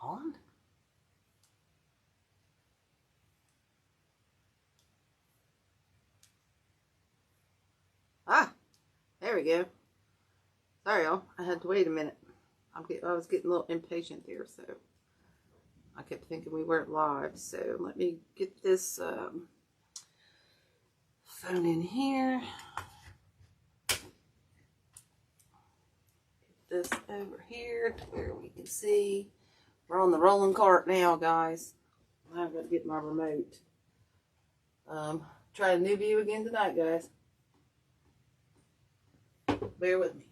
on. Ah, there we go. Sorry, y'all. I had to wait a minute. I was getting a little impatient there, so I kept thinking we weren't live. So let me get this phone in here. Get this over here to where we can see. We're on the rolling cart now, guys. I've got to get my remote. Try a new view again tonight, guys. Bear with me.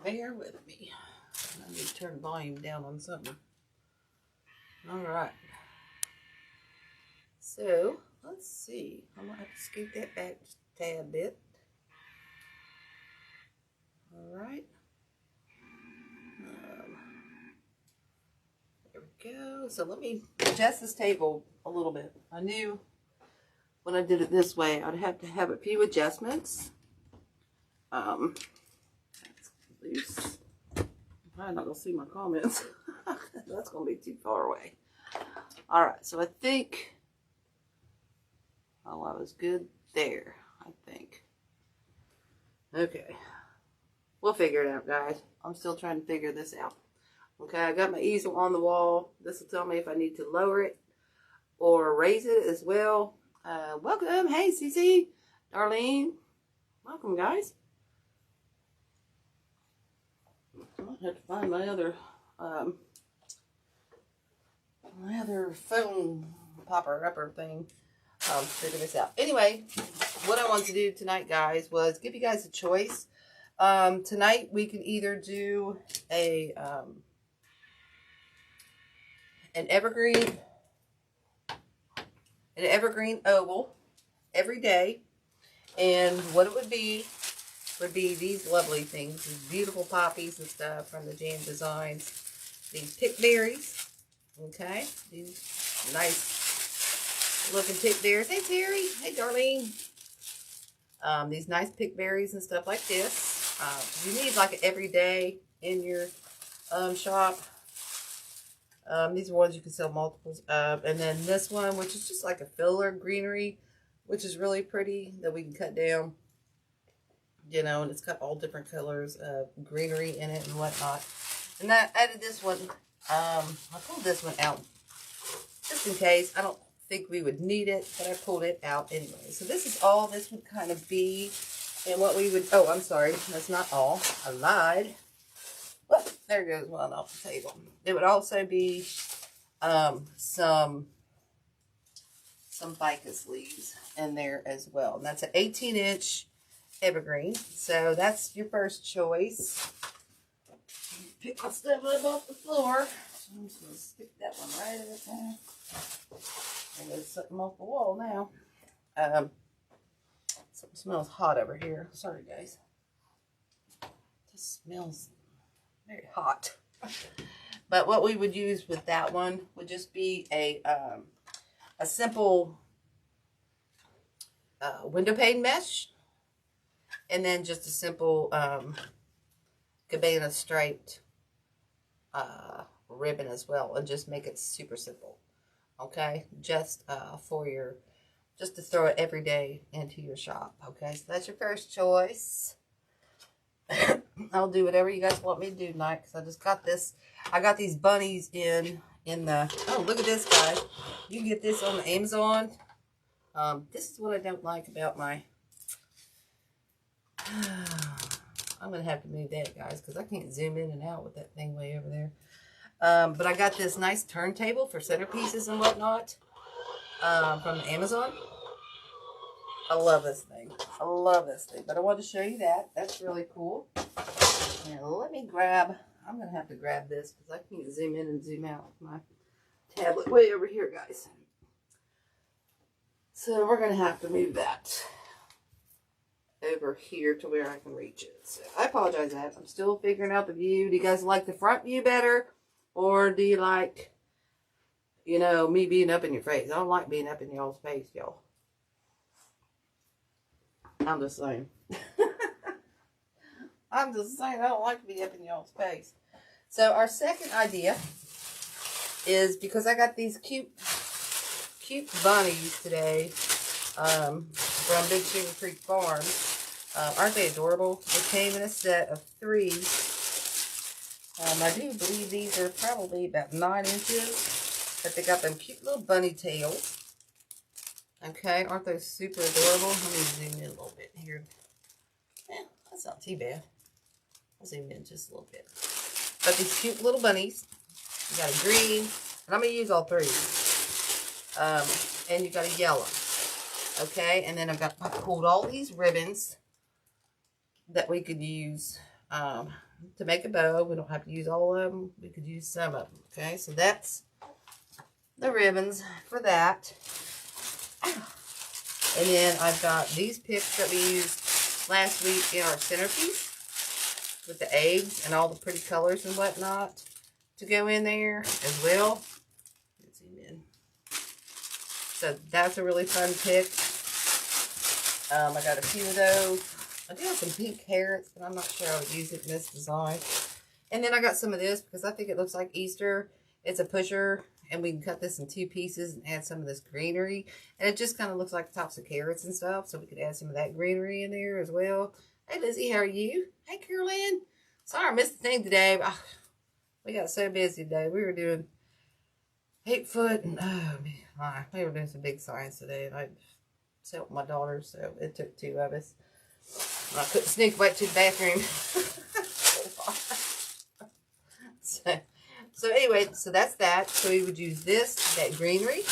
Bear with me. I need to turn the volume down on something. Alright. So, let's see. I might have to scoot that back just a tad bit. Alright. There we go. So let me adjust this table a little bit. I knew when I did it this way, I'd have to have a few adjustments. That's loose. I'm not going to see my comments. That's going to be too far away. Alright, so I think, oh, I was good there, I think. Okay. We'll figure it out, guys. I'm still trying to figure this out. Okay, I got my easel on the wall. This will tell me if I need to lower it or raise it as well. Welcome. Hey, Cece. Darlene. Welcome, guys. I might have to find my other phone popper-upper thing. Figure this out. Anyway, what I wanted to do tonight, guys, was give you guys a choice. Tonight we can either do an evergreen oval every day, and what it would be these lovely things, these beautiful poppies and stuff from the Jam Designs, these pick berries, okay, these nice looking pick berries. Hey Terry, hey Darlene. These nice pick berries and stuff like this. You need like an everyday in your shop. These are ones you can sell multiples of. And then this one, which is just like a filler greenery, which is really pretty, that we can cut down. You know, and it's got all different colors of greenery in it and whatnot. And I added this one. I pulled this one out just in case. I don't think we would need it, but I pulled it out anyway. So this is all this would kind of be. And what we would, oh, I'm sorry, that's not all. I lied. Well, there goes one off the table. It would also be some ficus leaves in there as well. And that's an 18-inch evergreen. So that's your first choice. Pick my stuff up off the floor. So I'm just going to stick that one right in there. And there's something off the wall now. Something smells hot over here. Sorry, guys. This smells very hot. But what we would use with that one would just be a simple window pane mesh, and then just a simple cabana striped ribbon as well, and just make it super simple. Okay, just just to throw it every day into your shop. Okay, so that's your first choice. I'll do whatever you guys want me to do tonight, because I just got this. I got these bunnies in the, oh, look at this, guys. You can get this on Amazon. This is what I don't like about my, I'm going to have to move that, guys, because I can't zoom in and out with that thing way over there. But I got this nice turntable for centerpieces and whatnot from Amazon. I love this thing. I love this thing. But I wanted to show you that. That's really cool. And let me grab, I'm going to have to grab this because I can't zoom in and zoom out with my tablet way over here, guys. So we're going to have to move that over here to where I can reach it. So I apologize for that. I'm still figuring out the view. Do you guys like the front view better? Or do you like, you know, me being up in your face? I don't like being up in y'all's face, y'all. I'm just saying. I'm just saying, I don't like to be up in y'all's face. So our second idea is, because I got these cute bunnies today from Big Sugar Creek Farm. Aren't they adorable? They came in a set of 3. I do believe these are probably about 9 inches, but they got them cute little bunny tails. Okay, aren't those super adorable? Let me zoom in a little bit here. Yeah, that's not too bad. I'll zoom in just a little bit. But these cute little bunnies. You got a green, and I'm going to use all 3. And you got a yellow. Okay, and then I pulled all these ribbons that we could use to make a bow. We don't have to use all of them. We could use some of them. Okay, so that's the ribbons for that. And then I've got these picks that we used last week in our centerpiece with the eggs and all the pretty colors and whatnot to go in there as well. Let's zoom in. So that's a really fun pick. I got a few of those. I do have some pink carrots, but I'm not sure I would use it in this design. And then I got some of this because I think it looks like Easter. It's a pusher, and we can cut this in 2 pieces and add some of this greenery. And it just kind of looks like tops of carrots and stuff, so we could add some of that greenery in there as well. Hey, Lizzie, how are you? Hey, Carolyn. Sorry I missed the thing today. But we got so busy today. We were doing 8-foot, and oh, man, we were doing some big signs today, and I sat with my daughter, so it took 2 of us. I couldn't sneak away to the bathroom. So anyway, so that's that. So we would use that greenery.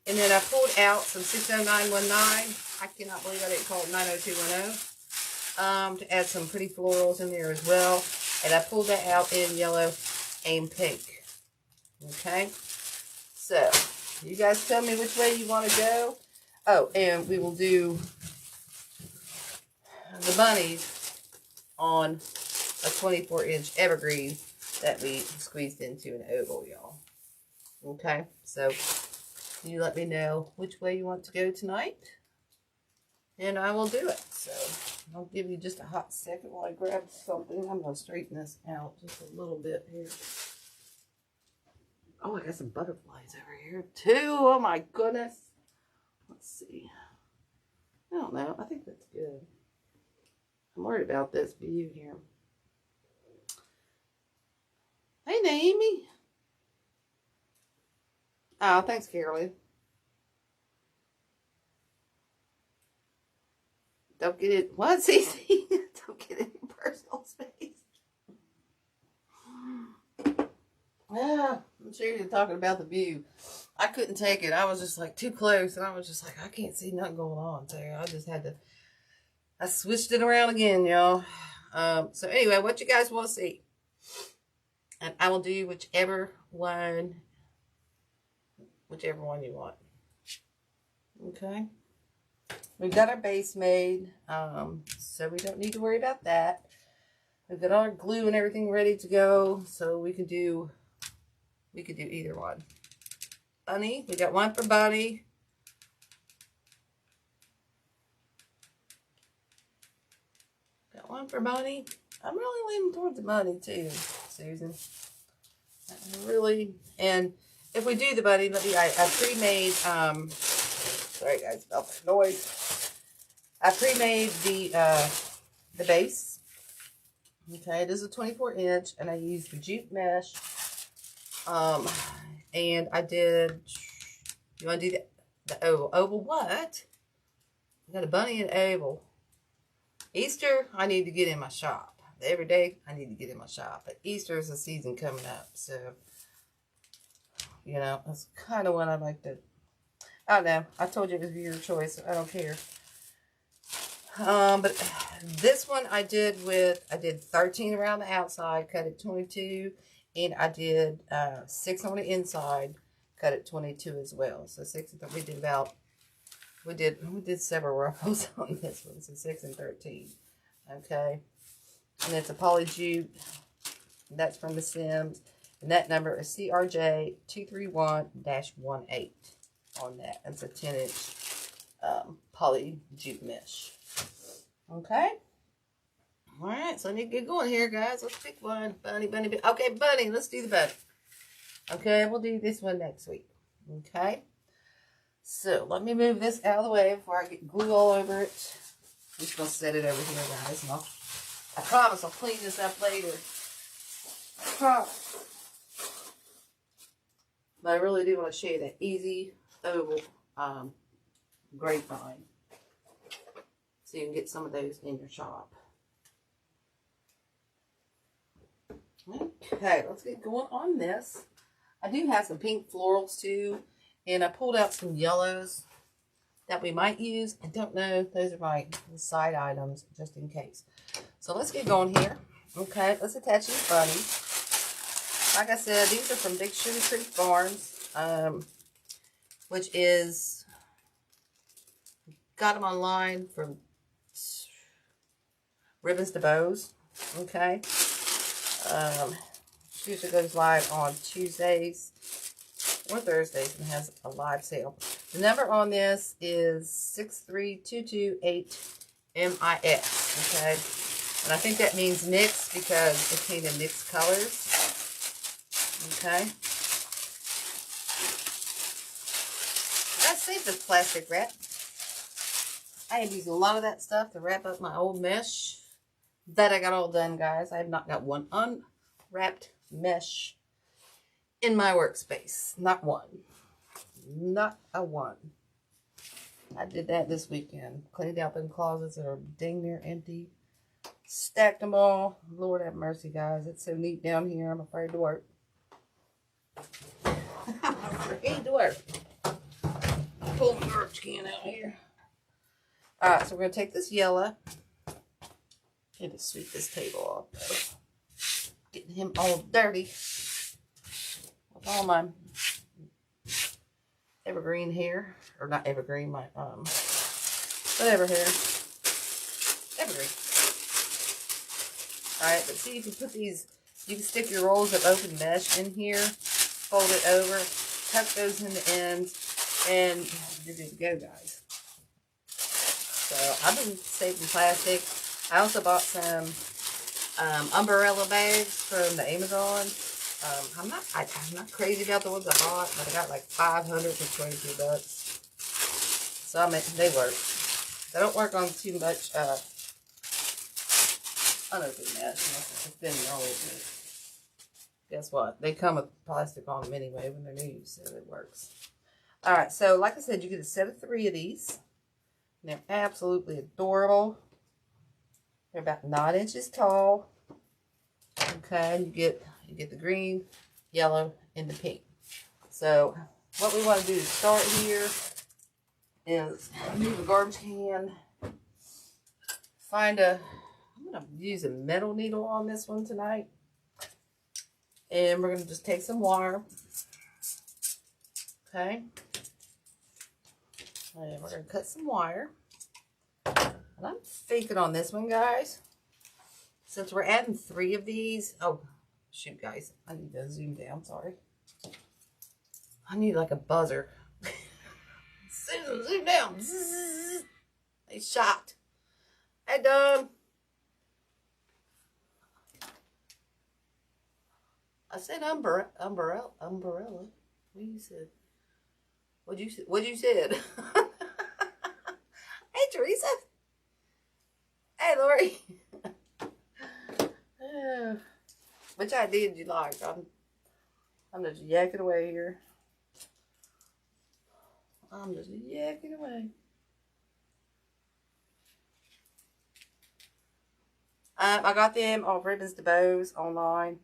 And then I pulled out some 60919. I cannot believe I didn't call it 90210. To add some pretty florals in there as well. And I pulled that out in yellow and pink. Okay. So, you guys tell me which way you want to go. Oh, and we will do the bunnies on a 24-inch evergreen that we squeezed into an oval, y'all. Okay, so you let me know which way you want to go tonight, and I will do it. So I'll give you just a hot second while I grab something. I'm going to straighten this out just a little bit here. Oh, I got some butterflies over here too. Oh my goodness. Let's see. I don't know. I think that's good. I'm worried about this view here. Hey, Naomi. Oh, thanks, Carolyn. Don't get it. What's easy? Don't get in your personal space. Yeah, I'm sure you're talking about the view. I couldn't take it. I was just like too close, and I was just like, I can't see nothing going on. So I just had to. I switched it around again, y'all. So anyway, what you guys want to see? And I will do whichever one you want. Okay. We've got our base made, so we don't need to worry about that. We've got our glue and everything ready to go, so we could do either one. Bunny, we got one for Bunny. Got one for Bunny. I'm really leaning towards the Bunny too, Susan. Really, and if we do the Bunny, I pre-made, sorry guys about the noise. I pre-made the base. Okay, it is a 24-inch, and I used the jute mesh. And I did. You want to do the oval? Oval what? I got a bunny and oval. Easter, I need to get in my shop. Every day, I need to get in my shop. But Easter is a season coming up, so you know that's kind of what I like to. I don't know. I told you it was your choice. So I don't care. But this one I did 13 around the outside, cut it 22, and I did 6 on the inside, cut it 22 as well. So 6 and 13. We did several ruffles on this one, so 6 and 13. Okay, and it's a poly jute. That's from the Sims, and that number is CRJ 231-18 on that. It's a 10-inch poly jute mesh. Okay. Alright, so I need to get going here, guys. Let's pick one. Bunny, bunny, bunny. Okay, bunny. Let's do the bunny. Okay, we'll do this one next week. Okay? So, let me move this out of the way before I get glue all over it. I'm just going to set it over here, guys. And I promise I'll clean this up later. I promise. But I really do want to show you that easy oval grapevine. So you can get some of those in your shop. Okay, let's get going on this. I do have some pink florals too. And I pulled out some yellows that we might use. I don't know. Those are my side items just in case. So let's get going here. Okay, let's attach these bunnies. Like I said, these are from Big Sugar Creek Farms, which is, got them online from Ribbons to Bows. Okay. Usually goes live on Tuesdays or Thursdays and has a live sale. The number on this is 63228MIX. Okay. And I think that means mix because it came in mixed colors. Okay. I saved this plastic wrap. I have used a lot of that stuff to wrap up my old mesh that I got all done, guys. I have not got one unwrapped mesh in my workspace. Not one. Not a one. I did that this weekend. Cleaned out them closets that are dang near empty. Stacked them all. Lord have mercy, guys. It's so neat down here. I'm afraid to work. I'm afraid to work. Pull the garbage can out here. Alright, so we're going to take this yellow. Need to sweep this table off, though. Getting him all dirty. With all my evergreen hair. Or not evergreen, my, whatever hair. Evergreen. Alright, but see, if you put these, you can stick your rolls of open mesh in here, fold it over, tuck those in the ends, and you're good to go, guys. So, I've been saving plastic. I also bought some umbrella bags from the Amazon. I'm not crazy about the ones I bought, but I got like 500 for 22 bucks. So, I mean, they work. They don't work on too much, unopened mesh, unless it's thin roll, but guess what? They come with plastic on them anyway when they're new, so it works. Alright, so like I said, you get a set of 3 of these. They're absolutely adorable. They're about 9 inches tall. Okay, you get the green, yellow, and the pink. So what we want to do to start here is move a garbage can. I'm going to use a metal needle on this one tonight. And we're going to just take some wire. Okay. And we're going to cut some wire. And I'm thinking on this one, guys, since we're adding 3 of these. Oh, shoot, guys. I need to zoom down. Sorry. I need like a buzzer. Zoom down. They shot. Hey, Dom. I said umbrella. What you said? What you said? Hey, Teresa. Hey, Lori. Which idea did you like? I'm just yakking away here. I'm just yakking away. I got them off Ribbons to Bows online.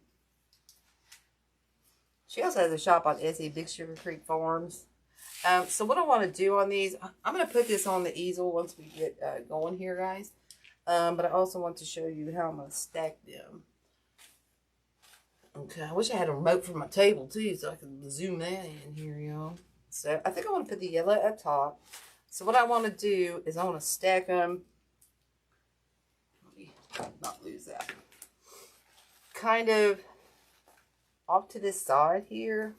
She also has a shop on Etsy, Big Sugar Creek Farms. So what I want to do on these, I'm going to put this on the easel once we get going here, guys. But I also want to show you how I'm going to stack them. Okay, I wish I had a remote for my table too, so I could zoom that in here, y'all. So I think I want to put the yellow at top. So what I want to do is I want to stack them. Let me not lose that. Kind of off to this side here.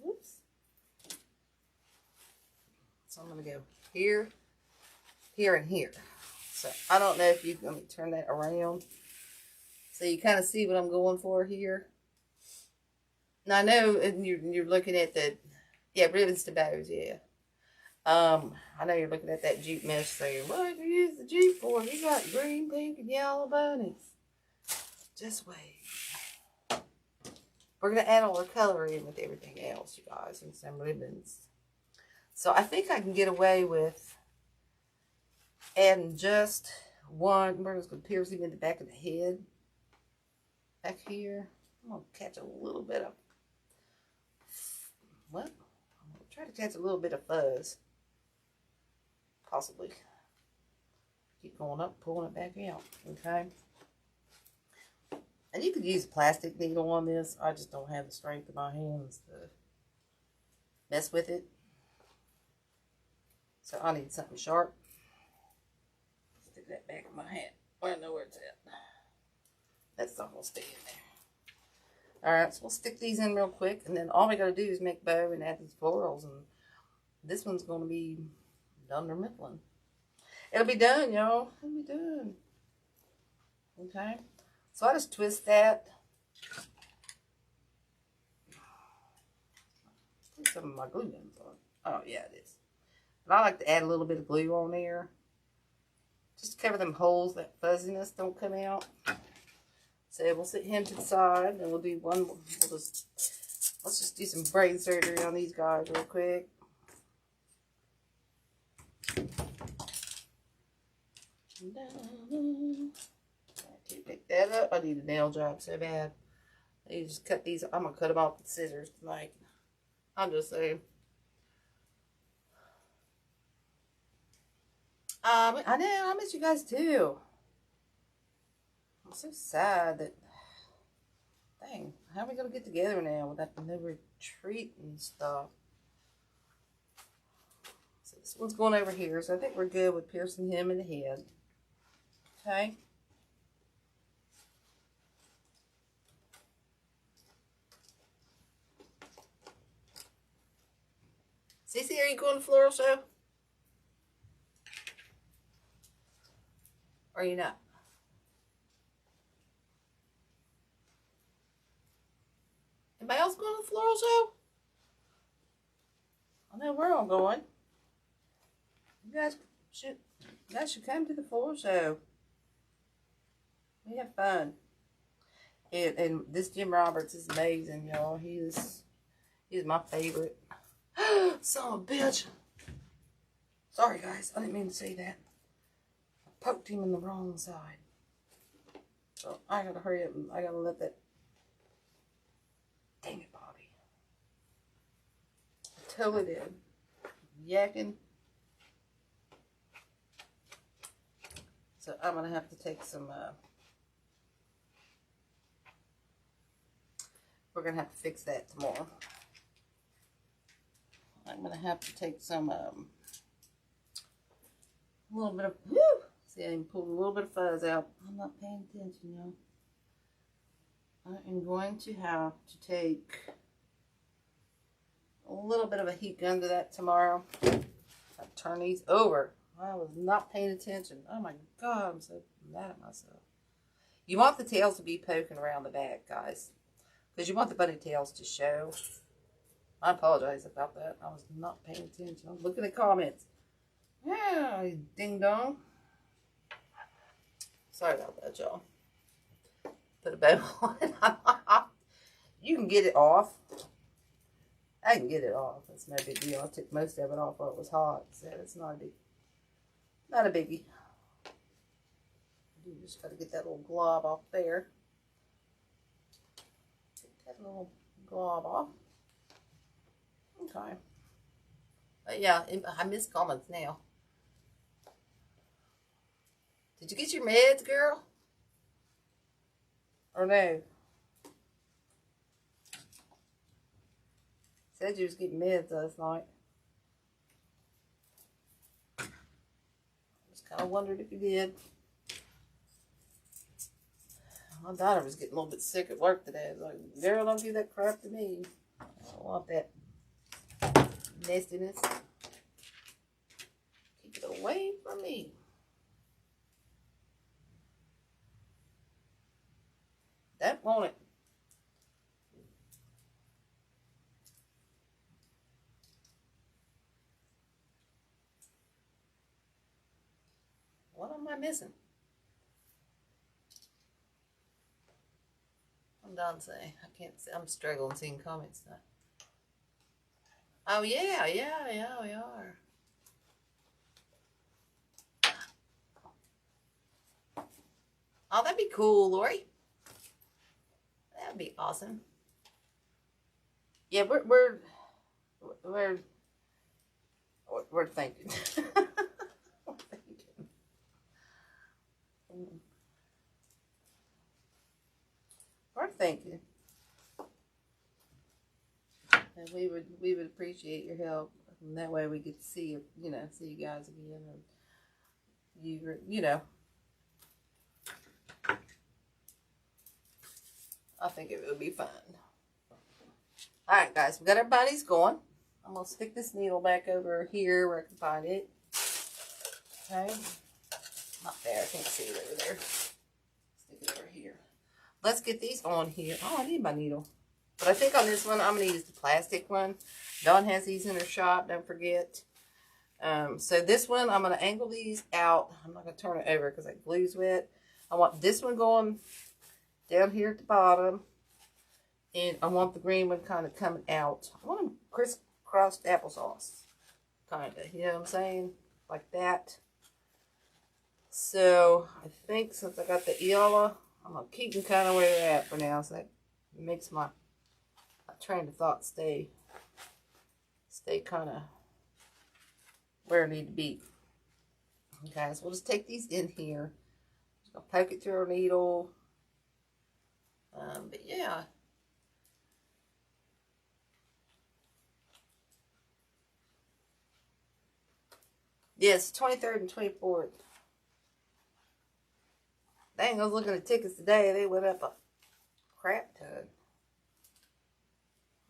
Oops. So I'm going to go here, here, and here. So I don't know if you can, let me turn that around so you kind of see what I'm going for here. Now I know you're looking at the, yeah, ribbons to bows, yeah. I know you're looking at that jute mesh saying, what do you use the jute for? You got green, pink, and yellow bunnies. Just wait. We're going to add all our color in with everything else, you guys, and some ribbons. So I think I can get away with adding just one. We're just going to pierce him in the back of the head. Back here. I'm going to catch a little bit of, well, I'm going to try to catch a little bit of fuzz. Possibly. Keep going up, pulling it back out. Okay. And you could use a plastic needle on this. I just don't have the strength in my hands to mess with it. So I need something sharp. Stick that back in my hat. I know where it's at. That's not going to stay in there. Alright, so we'll stick these in real quick. And then all we got to do is make bow and add these florals. And this one's going to be Dunder Mifflin. It'll be done, y'all. It'll be done. Okay. So I just twist that. Put some of my glue guns on. Oh, yeah, it is. But I like to add a little bit of glue on there. Just to cover them holes, that fuzziness don't come out. So we'll set him to the side, and we'll do one. Let's just do some brain surgery on these guys real quick. Pick that up. I need a nail job so bad. I need to just cut these. I'm gonna cut them off with scissors tonight. I'm just saying. I know, I miss you guys too. I'm so sad that, dang, how are we gonna get together now without the new retreat and stuff? So this one's going over here, so I think we're good with piercing him in the head. Okay. Cece, are you going to the floral show? Or are you not? Anybody else going to the floral show? I know we're all going. You guys should come to the floral show. We have fun. And this Jim Roberts is amazing, y'all. He's my favorite. Son of a bitch. Sorry, guys. I didn't mean to say that. I poked him in the wrong side. So I gotta hurry up and I gotta let that. Dang it, Bobby. I totally did. Yakking. So I'm gonna have to take some. We're gonna have to fix that tomorrow. I'm gonna have to take some a little bit of see, I even pulled a little bit of fuzz out. I'm not paying attention, y'all. I am going to have to take a little bit of a heat gun to that tomorrow. I'll turn these over. I was not paying attention. Oh my god, I'm so mad at myself. You want the tails to be poking around the back, guys, because you want the bunny tails to show. I apologize about that. I was not paying attention. I was looking at comments. Yeah, ding dong. Sorry about that, y'all. Put a bow on. You can get it off. I can get it off. It's no big deal. I took most of it off while it was hot, so it's not a biggie. You just got to get that little glob off there. Take that little glob off. Okay. But yeah, I miss comments now. Did you get your meds, girl? Or no? Said you was getting meds last night. Just kind of wondered if you did. My daughter was getting a little bit sick at work today. I was like, girl, don't do that crap to me. I don't want that nastiness. Keep it away from me. won't it? What am I missing? I'm done saying. I can't see. I'm struggling seeing comments now. Oh, yeah, we are. Oh, that'd be cool, Lori. That'd be awesome. Yeah, we're thinking. We're thinking. We're thinking. And we would appreciate your help. And that way we get to see you know, see you guys again, and you know. I think it would be fun. Alright guys, we got our bunnies going. I'm going to stick this needle back over here where I can find it. Okay. Not there, I can't see it over there. Stick it over here. Let's get these on here. Oh, I need my needle. But I think on this one, I'm going to use the plastic one. Dawn has these in her shop, don't forget. So this one, I'm going to angle these out. I'm not going to turn it over because that glue's wet. I want this one going down here at the bottom. And I want the green one kind of coming out. I want them crisscrossed applesauce. Kind of, you know what I'm saying? Like that. So, I think since I got the yellow, I'm going to keep them kind of where they're at for now. So that makes my train of thought stay kind of where I need to be. Okay, so we'll just take these in here. Just going to poke it through our needle. But yeah. Yes, 23rd and 24th. Dang, I was looking at tickets today. They went up a crap ton.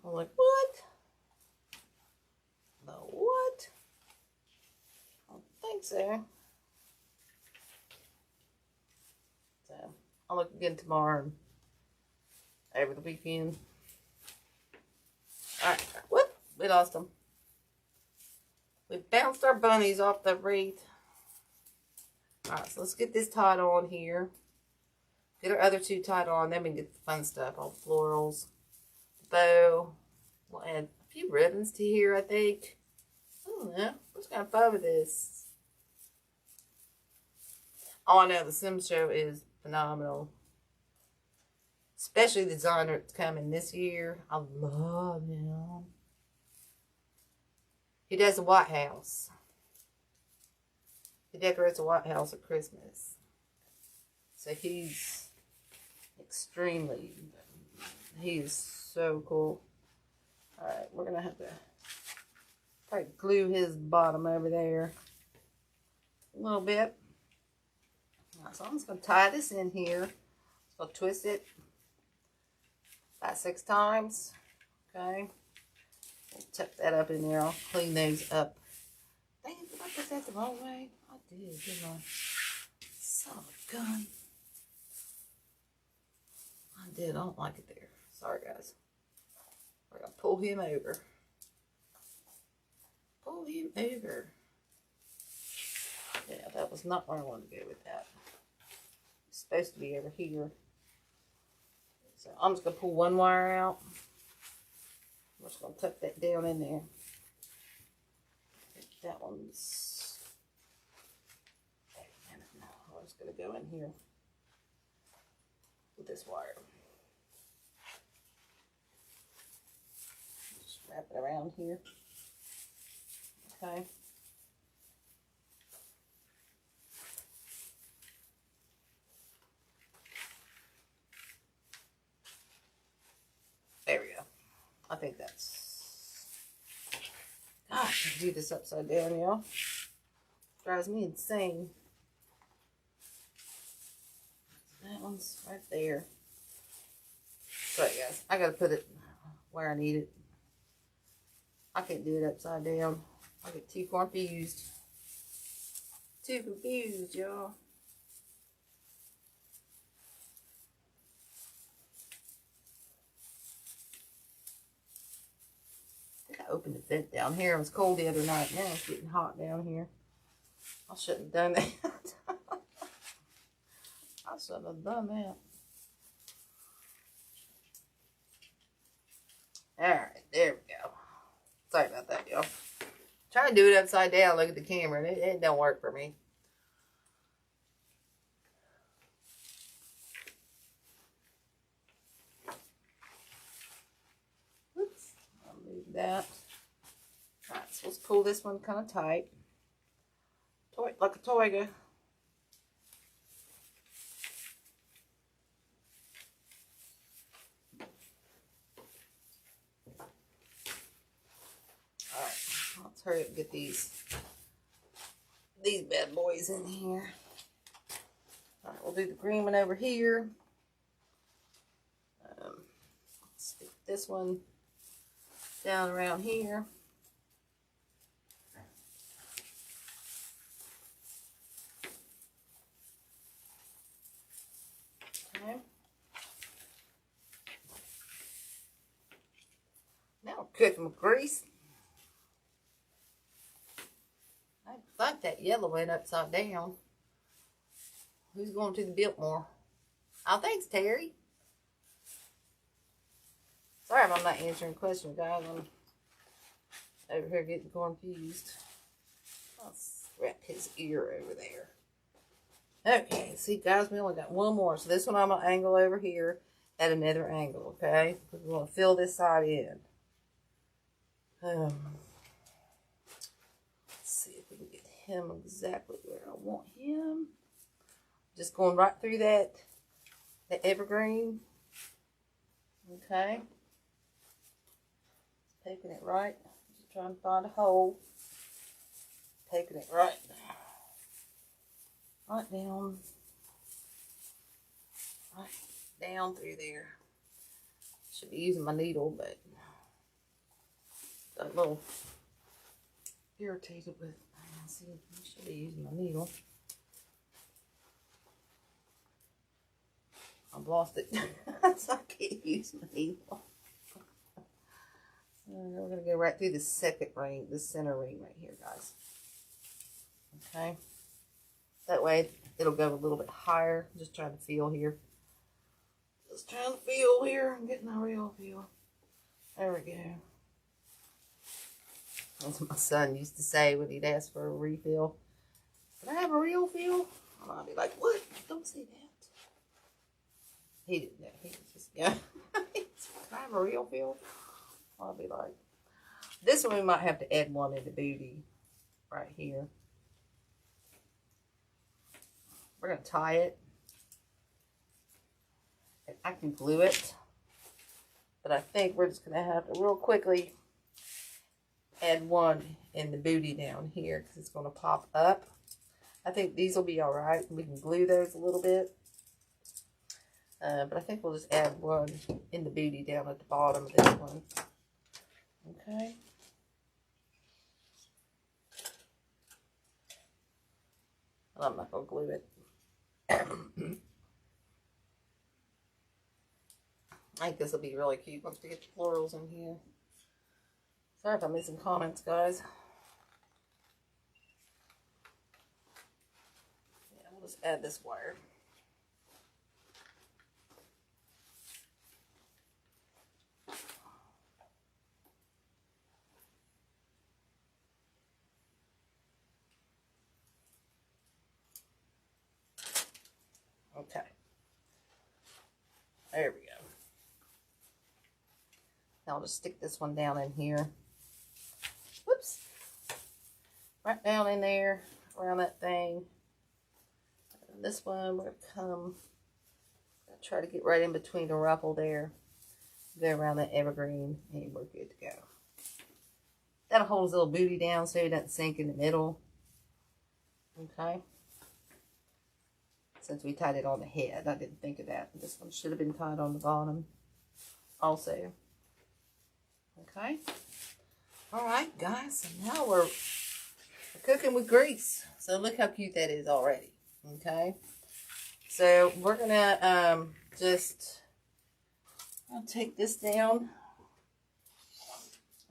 I'm like, what? The what? I don't think so. So, I'll look again tomorrow and over the weekend. Alright, whoop, we lost them. We bounced our bunnies off the wreath. Alright, so let's get this tied on here. Get our other two tied on, then we can get the fun stuff, all the florals, the bow. We'll add a few ribbons to here, I think. I don't know. We're just gonna have fun with this. Oh, I know the Sim Show is phenomenal. Especially the designer that's coming this year. I love him. He does the White House. He decorates the White House at Christmas. So he's he is so cool. Alright, we're going to have to probably glue his bottom over there a little bit. Right, so I'm just going to tie this in here. So I'll twist it about 6 times. Okay. We'll tuck that up in there. I'll clean those up. Dang it, did I put that the wrong way? I did, didn't I? Son of a gun. I did. I don't like it there. Sorry, guys. We're going to pull him over. Pull him over. Yeah, that was not where I wanted to go with that. It's supposed to be over here. So I'm just going to pull one wire out. I'm just going to tuck that down in there. That one's... I'm just going to go in here with this wire. Just wrap it around here. Okay. There we go. I think that's... Gosh, I do this upside down, y'all. Drives me insane. That one's right there. Sorry, guys. I gotta put it where I need it. I can't do it upside down. I get too confused. Too confused, y'all. I opened the vent down here. It was cold the other night. Now it's getting hot down here. I shouldn't have done that. I shouldn't have done that. Alright, there we go. Sorry about that, y'all. Trying to do it upside down, look at the camera, and it don't work for me. Oops, I'll move that. Alright, so let's pull this one kind of tight. Like a toiga. Let's hurry up and get these bad boys in here. Alright, we'll do the green one over here. Stick this one down around here. Okay. Now we're cooking with grease. I think that yellow went upside down. Who's going to the Biltmore? Oh, thanks, Terry. Sorry if I'm not answering questions, guys. I'm over here getting confused. I'll wrap his ear over there. Okay, see, guys, we only got one more. So this one I'm going to angle over here at another angle, okay? Because we want to fill this side in. Let's see if we can get him exactly where I want him. Just going right through that evergreen. Okay. Taking it right. Just trying to find a hole. Taking it right down. Right down through there. Should be using my needle, but got a little irritated with. See, I should be using my needle. I've lost it. So I can't use my needle. We're going to go right through the second ring, the center ring right here, guys. Okay. That way it'll go a little bit higher. Just trying to feel here. Just trying to feel here. I'm getting a real feel. There we go. That's what my son used to say when he'd ask for a refill. Can I have a real feel? And I'd be like, what? Don't say that. He didn't know. He was just, yeah. Can I have a real feel? I'll be like, this one we might have to add one in the booty right here. We're going to tie it. And I can glue it. But I think we're just going to have to real quickly add one in the booty down here because it's going to pop up. I think these will be all right. We can glue those a little bit. But I think we'll just add one in the booty down at the bottom of this one. Okay. I'm not going to glue it. I think this will be really cute once we get the florals in here. Sorry if I'm missing comments, guys. Yeah, we'll just add this wire. Okay. There we go. Now I'll just stick this one down in here. Whoops. Right down in there, around that thing. And this one, we're going to come, try to get right in between the ruffle there. Go around that evergreen, and we're good to go. That'll hold his little booty down so he doesn't sink in the middle. Okay. Since we tied it on the head, I didn't think of that. This one should have been tied on the bottom also. Okay. All right, guys. So now we're cooking with grease. So look how cute that is already. Okay. So we're going to I'll take this down.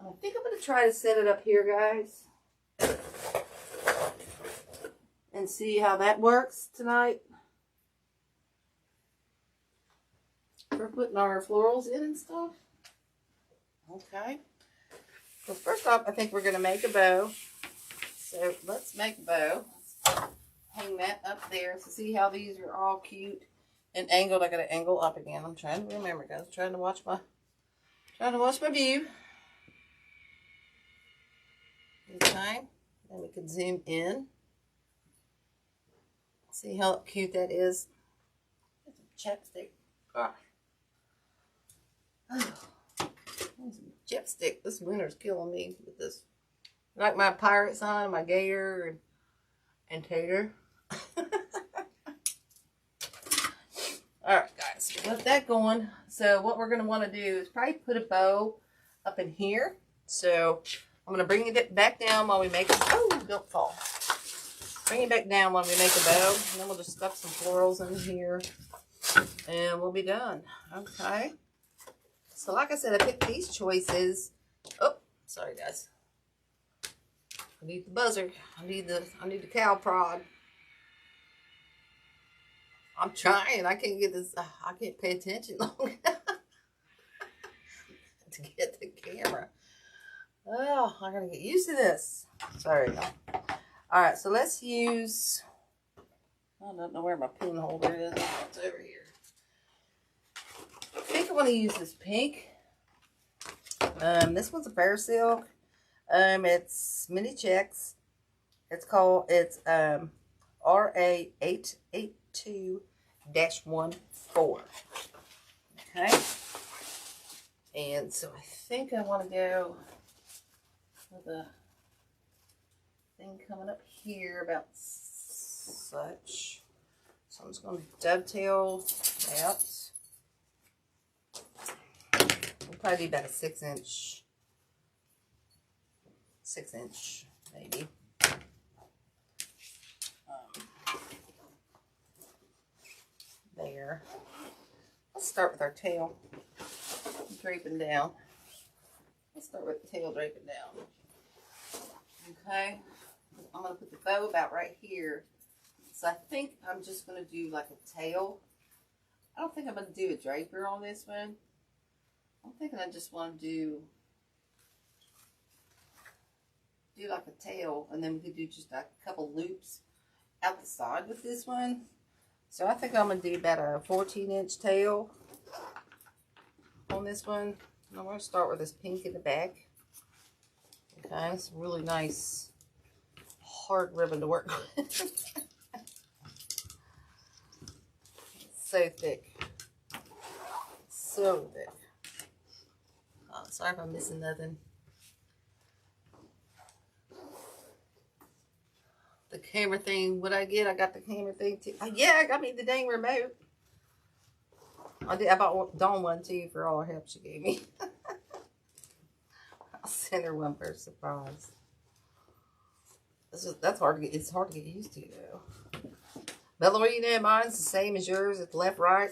I think I'm going to try to set it up here, guys. And see how that works tonight. For putting our florals in and stuff. Okay. Well, first off, I think we're going to make a bow. So let's make a bow. Let's hang that up there to see how these are all cute and angled. I got to angle up again. I'm trying to remember, guys. Trying to watch my view. Okay. Then we can zoom in. See how cute that is. Chapstick. Oh. Chapstick. This winter's killing me with this. Like my pirate sign, my gator, and tater. Alright, guys. Got that going. So what we're going to want to do is probably put a bow up in here. So I'm going to bring it back down while we make it. Oh, don't fall. Bring it back down while we make a bow. And then we'll just stuff some florals in here. And we'll be done. Okay. So like I said, I picked these choices. Oh, sorry guys. I need the buzzer. I need the cow prod. I'm trying. I can't get this. I can't pay attention long enough to get the camera. Oh, I gotta get used to this. Sorry, y'all. All right, so let's use. I don't know where my pin holder is. It's over here. I think I want to use this pink. This one's a fair silk. It's mini checks. It's RA882-14. Okay. And so I think I want to go with a thing coming up here about such. So I'm just going to dovetail that. We'll probably do about a 6-inch. 6-inch, maybe. There. Let's start with our tail draping down. Let's start with the tail draping down. Okay. I'm going to put the bow about right here. So I think I'm just going to do like a tail. I don't think I'm going to do a draper on this one. I'm thinking I just want to do like a tail, and then we could do just a couple loops out the side with this one. So I think I'm going to do about a 14-inch tail on this one. And I'm going to start with this pink in the back. Okay, it's a really nice hard ribbon to work with. So thick. So thick. Oh, sorry if I'm missing nothing. The camera thing, what I get, I got the camera thing too. Oh, yeah, I got me the dang remote. I bought Dawn one too for all her help she gave me. I'll send her one for a surprise. That's hard to get. It's hard to get used to though. Bella, you know, mine's the same as yours. It's left, right.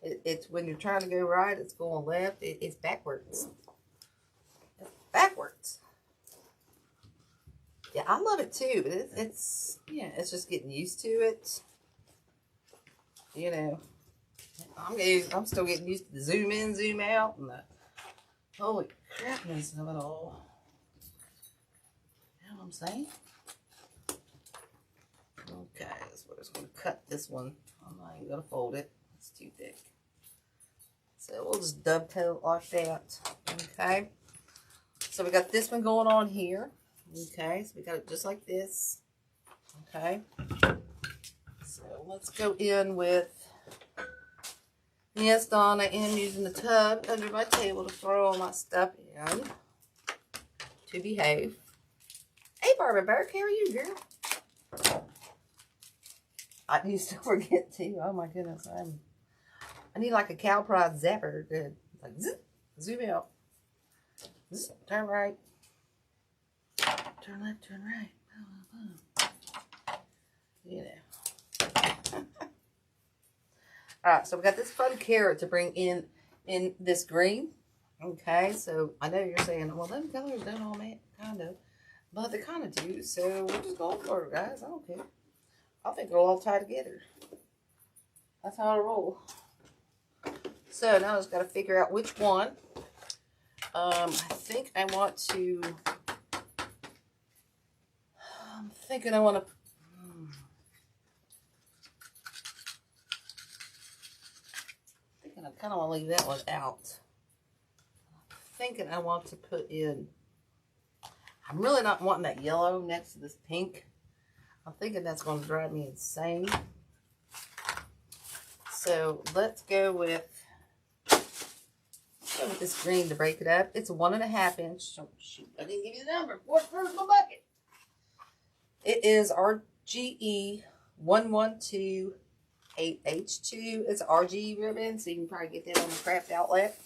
It's when you're trying to go right, it's going left. It's backwards. It's backwards. Yeah, I love it too, but it's just getting used to it. You know, I'm still getting used to the zoom in, zoom out, and the holy crapness of it all. You know what I'm saying? Okay, so we're just going to cut this one. I'm not even going to fold it. It's too thick. So we'll just dovetail it like that. Okay. So we got this one going on here. Okay, so we got it just like this. Okay. So let's go in with, yes, Dawn, I am using the tub under my table to throw all my stuff in. To behave. Hey, Barbara Burke, how are you, girl? I used to forget too. Oh my goodness, I need like a cow prod zapper to like zip, zoom out, zip, turn right, turn left, turn right. You know. All right, so we got this fun carrot to bring in this green. Okay, so I know you're saying, well, them colors don't all match, kind of. But they kind of do, so we're just going for it, guys. I don't care. I think they'll all tie together. That's how I roll. So now I just got to figure out which one. I think I want to... I'm thinking I want to... I kind of want to leave that one out. I'm thinking I want to put in... I'm really not wanting that yellow next to this pink. I'm thinking that's going to drive me insane. So let's go with this green to break it up. It's 1.5 inch. Oh, shoot, I didn't give you the number. Where's my bucket? It is RGE 1128H2. It's RGE ribbon, so you can probably get that on the craft outlet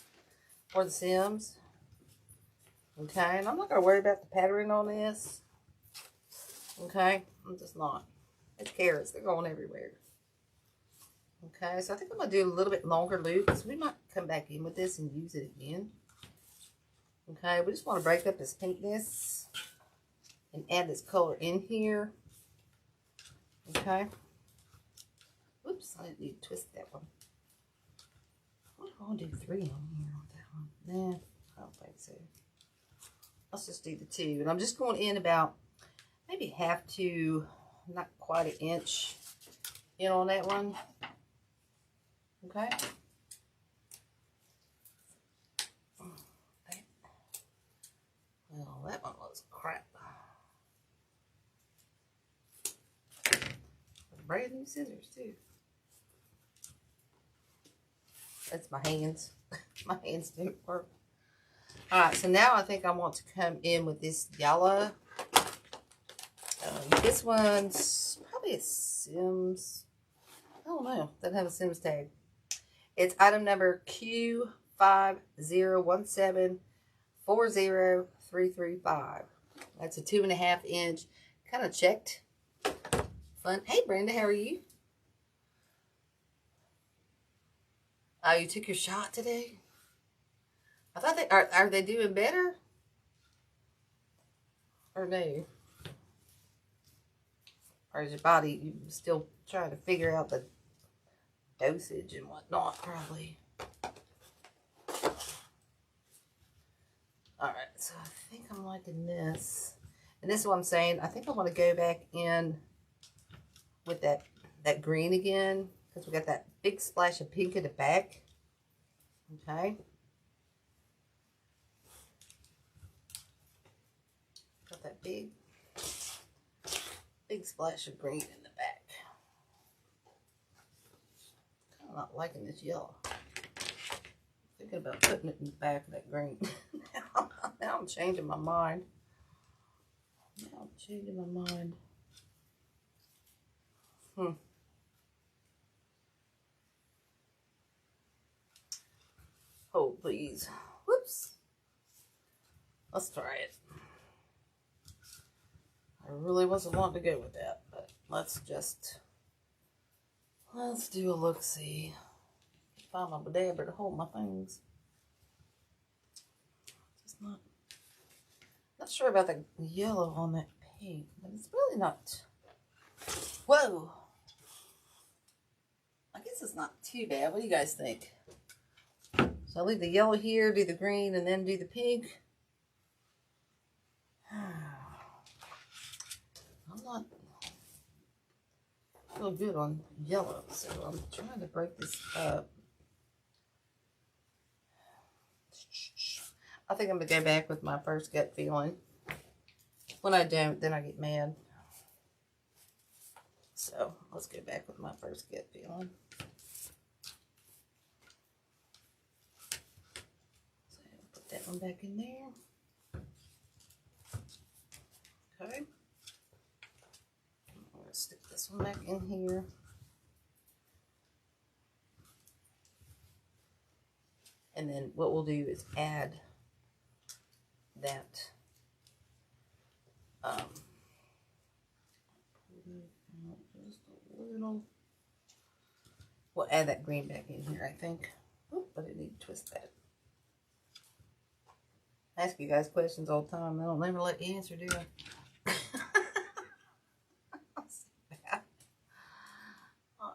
for the Sims. Okay, and I'm not going to worry about the pattern on this. Okay, I'm just not. It's carrots. They're going everywhere. Okay, so I think I'm going to do a little bit longer loop because we might come back in with this and use it again. Okay, we just want to break up this pinkness and add this color in here. Okay. Oops, I didn't need to twist that one. I'm going to do 3 on here with that one. Nah, I don't think so. Let's just do the 2. And I'm just going in about maybe half to not quite an inch in on that one. Okay. Well, that one was crap. Brand new scissors too. That's my hands. My hands don't work. Alright, so now I think I want to come in with this yellow. This one's probably a Sims. I don't know. Doesn't have a Sims tag. It's item number Q5017403335. That's a 2.5 inch. Kind of checked. Fun. Hey, Brenda, how are you? Oh, you took your shot today? I thought they are they doing better? Or no? Or is your body you still trying to figure out the dosage and whatnot, probably? Alright, so I think I'm liking this. And this is what I'm saying. I think I want to go back in with that green again. Because we got that big splash of pink in the back. Okay. Got that big splash of green in the back. I'm not liking this yellow. Thinking about putting it in the back of that green. Now I'm changing my mind. Oh, please. Whoops. Let's try it. I really wasn't wanting to go with that, but let's do a look-see. Find my dabber to hold my things. Just not sure about the yellow on that pink, but it's really not. Whoa. I guess it's not too bad. What do you guys think? So I'll leave the yellow here, do the green, and then do the pink. I'm not real good on yellow, so I'm trying to break this up. I think I'm going to go back with my first gut feeling. When I don't, then I get mad. So let's go back with my first gut feeling. So put that one back in there. Okay. I'm going to stick this one back in here. And then what we'll do is add that just a little. We'll add that green back in here, I think. Oh, but I need to twist that. I ask you guys questions all the time. I don't never let you answer, do I?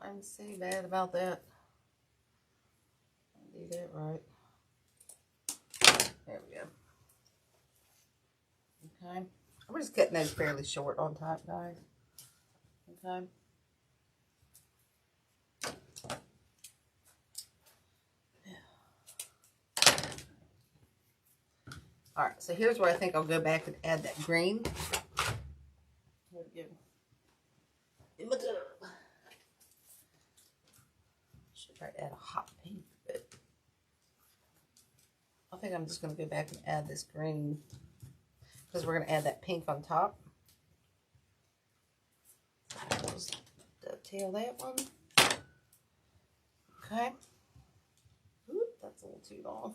I'm so bad about that. I do that right. There we go. Okay. We're just cutting those fairly short on top, guys. Okay. Alright, so here's where I think I'll go back and add that green. There we go. Should probably add a hot pink, but I think I'm just going to go back and add this green because we're going to add that pink on top. Just dovetail that one. Okay. Oop, that's a little too long.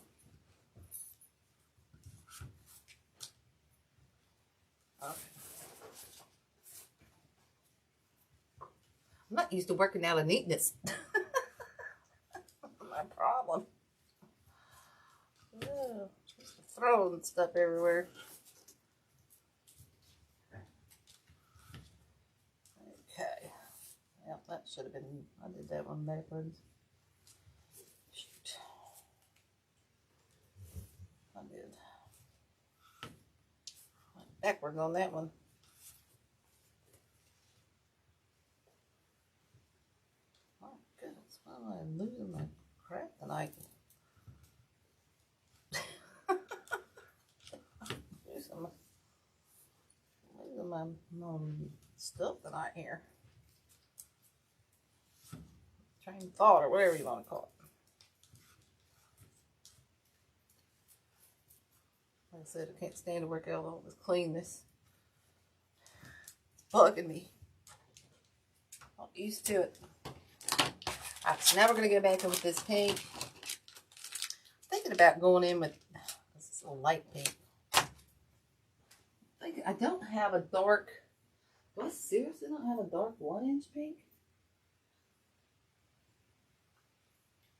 Okay. I'm not used to working out of neatness. My problem. Oh, just throwing stuff everywhere. Okay. Yep, that should have been. I did that one backwards. Shoot. I did. Went backwards on that one. Oh goodness, why am I losing my crap tonight? losing my stuff tonight here. Train of thought, or whatever you want to call it. Like I said, I can't stand to work out all this cleanness. It's bugging me. I'm not used to it. Alright, so now we're going to go back in with this pink. Thinking about going in with this little light pink. I don't have a dark. Do I seriously not have a dark 1-inch pink?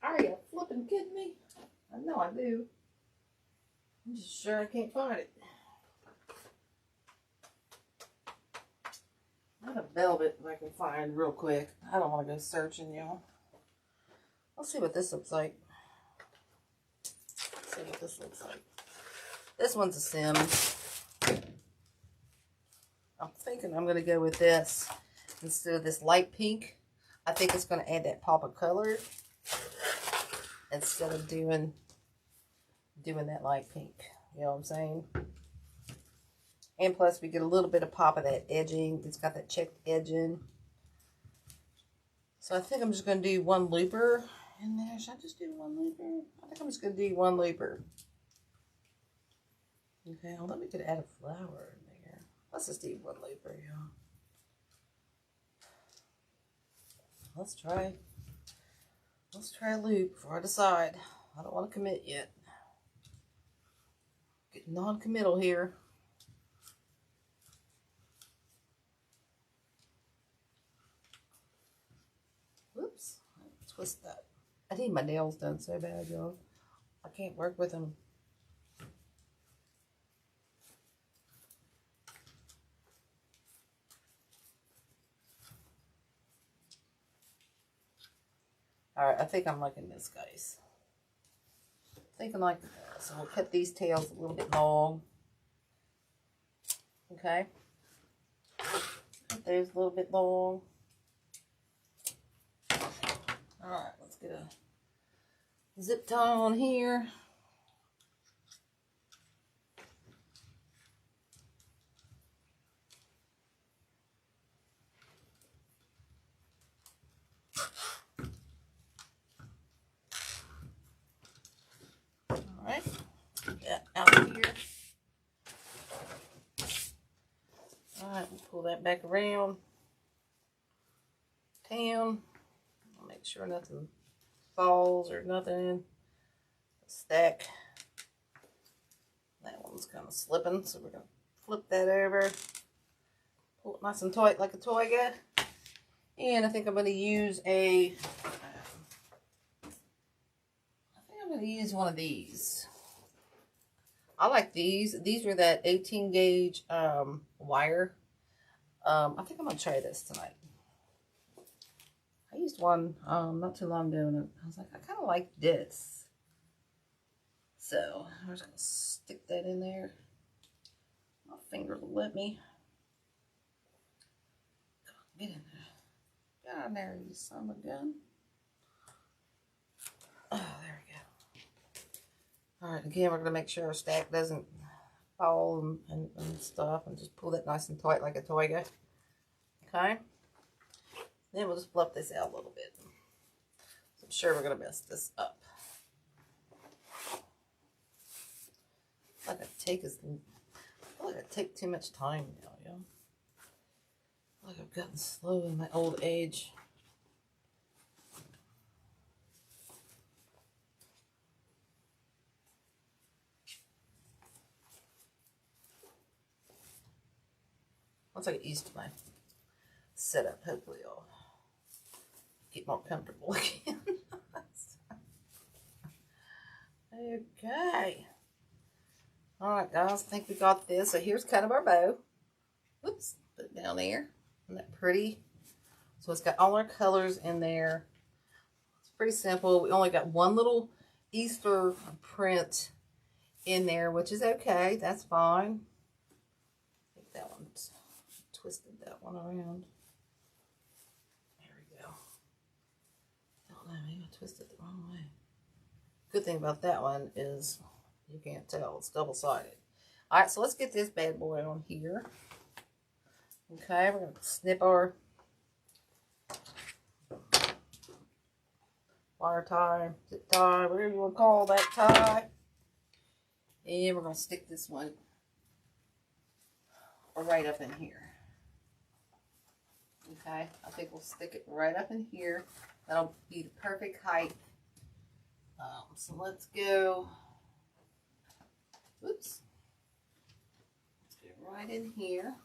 Are you flipping kidding me? I know I do. I'm just sure I can't find it. Not a velvet I can find real quick. I don't want to go searching, y'all. Let's see what this looks like. Let's see what this looks like. This one's a sim. I'm thinking I'm going to go with this instead of this light pink. I think it's going to add that pop of color instead of doing that light pink. You know what I'm saying? And plus we get a little bit of pop of that edging. It's got that checked edging. So I think I'm just going to do one looper in there. Should I just do one looper? I think I'm just going to do one looper. Okay, well, we could add a flower in there. Let's just do one looper, y'all. Let's try a loop before I decide. I don't want to commit yet. Get non-committal here. Whoops. Twist that. I need my nails done so bad, y'all. I can't work with them. Alright, I think I'm liking this, guys. Thinking like this. So we'll cut these tails a little bit long. Okay. Cut those a little bit long. Alright, let's get a zip tie on here. Alright, get that out of here. Alright, we'll pull that back around. Down. Make sure nothing falls or nothing. Stack. That one's kind of slipping, so we're going to flip that over. Pull it nice and tight like a toy guy. And I think I'm going to use one of these. I like these. These were that 18 gauge wire. I think I'm going to try this tonight. I used one not too long ago, and I was like, I kind of like this. So I'm just going to stick that in there. My fingers will let me. Get in there. Get in there, you son of a gun. Oh, there we go. Alright, again, we're going to make sure our stack doesn't fall and stuff, and just pull that nice and tight like a toiga. Okay? Then we'll just fluff this out a little bit. So I'm sure we're going to mess this up. I feel like I take too much time now, yeah. I feel like I've gotten slow in my old age. Once I get used to my setup, hopefully I'll get more comfortable again. Okay. Alright guys, I think we got this. So here's kind of our bow. Whoops, put it down there. Isn't that pretty? So it's got all our colors in there. It's pretty simple. We only got one little Easter print in there, which is okay. That's fine. I think that one's twisted that one around. There we go. I don't know, maybe I twisted it the wrong way. Good thing about that one is you can't tell. It's double-sided. Alright, so let's get this bad boy on here. Okay, we're going to snip our wire tie, zip tie, whatever you want to call that tie. And we're going to stick this one right up in here. Okay, I think we'll stick it right up in here. That'll be the perfect height. So let's go. Oops. Let's get right in here.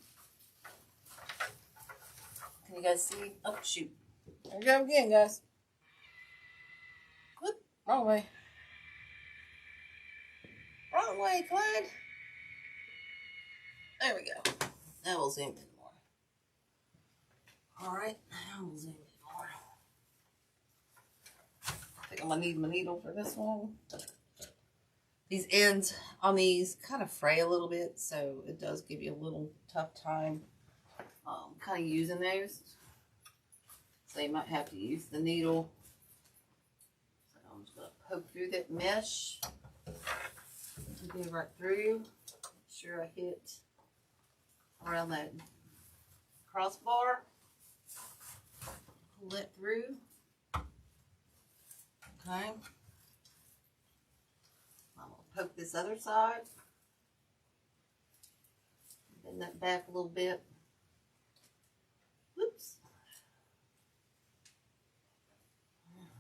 Can you guys see? Oh, shoot. There we go again, guys. Whoop, wrong way. Wrong way, Clyde. There we go. Now we'll zoom in more. Alright, now we'll zoom in more. I think I'm going to need my needle for this one. These ends on these kind of fray a little bit, so it does give you a little tough time kind of using those. So you might have to use the needle. So I'm just going to poke through that mesh. Go right through. Make sure I hit around that crossbar. Pull that through. Okay. I'm going to poke this other side. Bend that back a little bit. Whoops.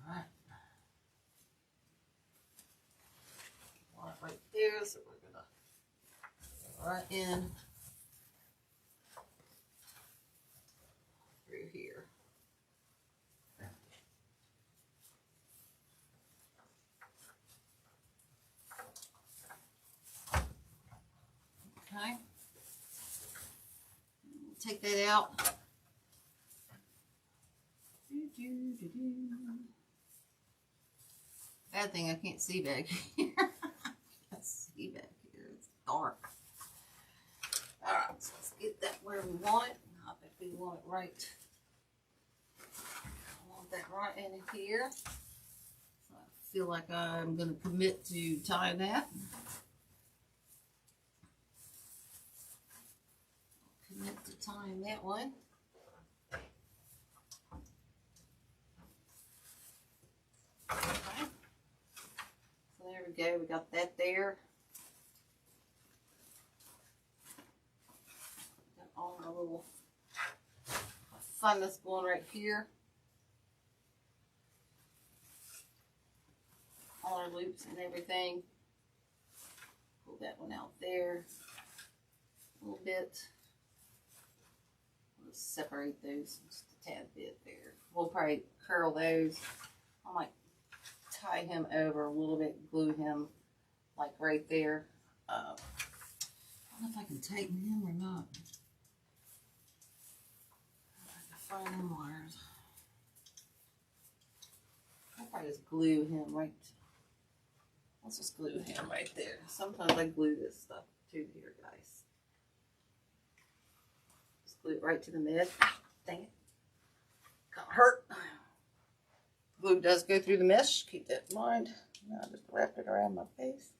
Alright. Right there, so we're going to go right in through here. Okay. Take that out. Bad thing I can't see back here. See back here, it's dark. Alright, so let's get that where we want it. I think we want it right. I want that right in here. So I feel like I'm going to commit to tying that. Commit to tying that one. Okay. So there we go, we got that there. Got all our little funness going right here. All our loops and everything. Pull that one out there a little bit. We'll separate those just a tad bit there. We'll probably curl those. I might tie him over a little bit, glue him like right there. I don't know if I can tighten him or not. I can find them wires. I'll probably just glue him right. Let's just glue him right there. Sometimes I glue this stuff too here, guys. Just glue it right to the mid. Ah, dang it. Can't hurt. Glue does go through the mesh. Keep that in mind. Now I just wrap it around my face.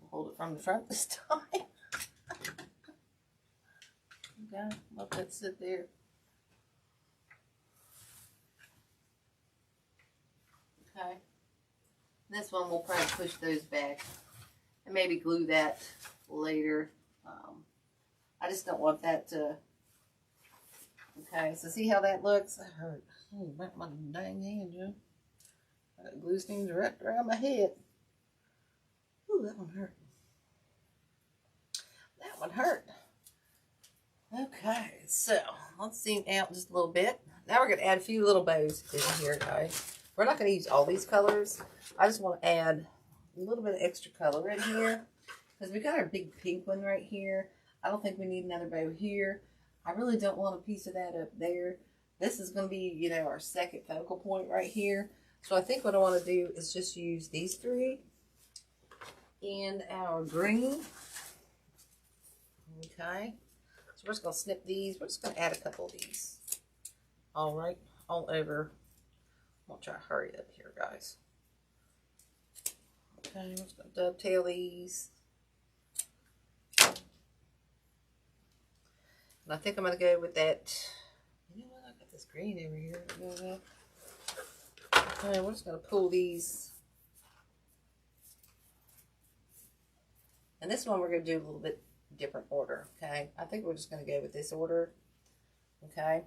Hold it from the front this time. Okay, let that sit there. Okay. This one we'll probably push those back and maybe glue that later. I just don't want that to. Okay, so see how that looks? That hurt. Oh, wrapped my dang hand, Joe. I got glue things wrapped around my head. Ooh, that one hurt. That one hurt. Okay, so let's zoom out just a little bit. Now we're going to add a few little bows in here, guys. We're not going to use all these colors. I just want to add a little bit of extra color in here because we got our big pink one right here. I don't think we need another bow here. I really don't want a piece of that up there. This is going to be, you know, our second focal point right here. So I think what I want to do is just use these three and our green. Okay. So we're just going to snip these. We're just going to add a couple of these. All right. All over. I'm going to try to hurry up here, guys. Okay. I'm just going to dovetail these. And I think I'm going to go with that. You know what? I got this green over here. Okay. We're just going to pull these. And this one we're going to do a little bit different order, okay? I think we're just going to go with this order, okay?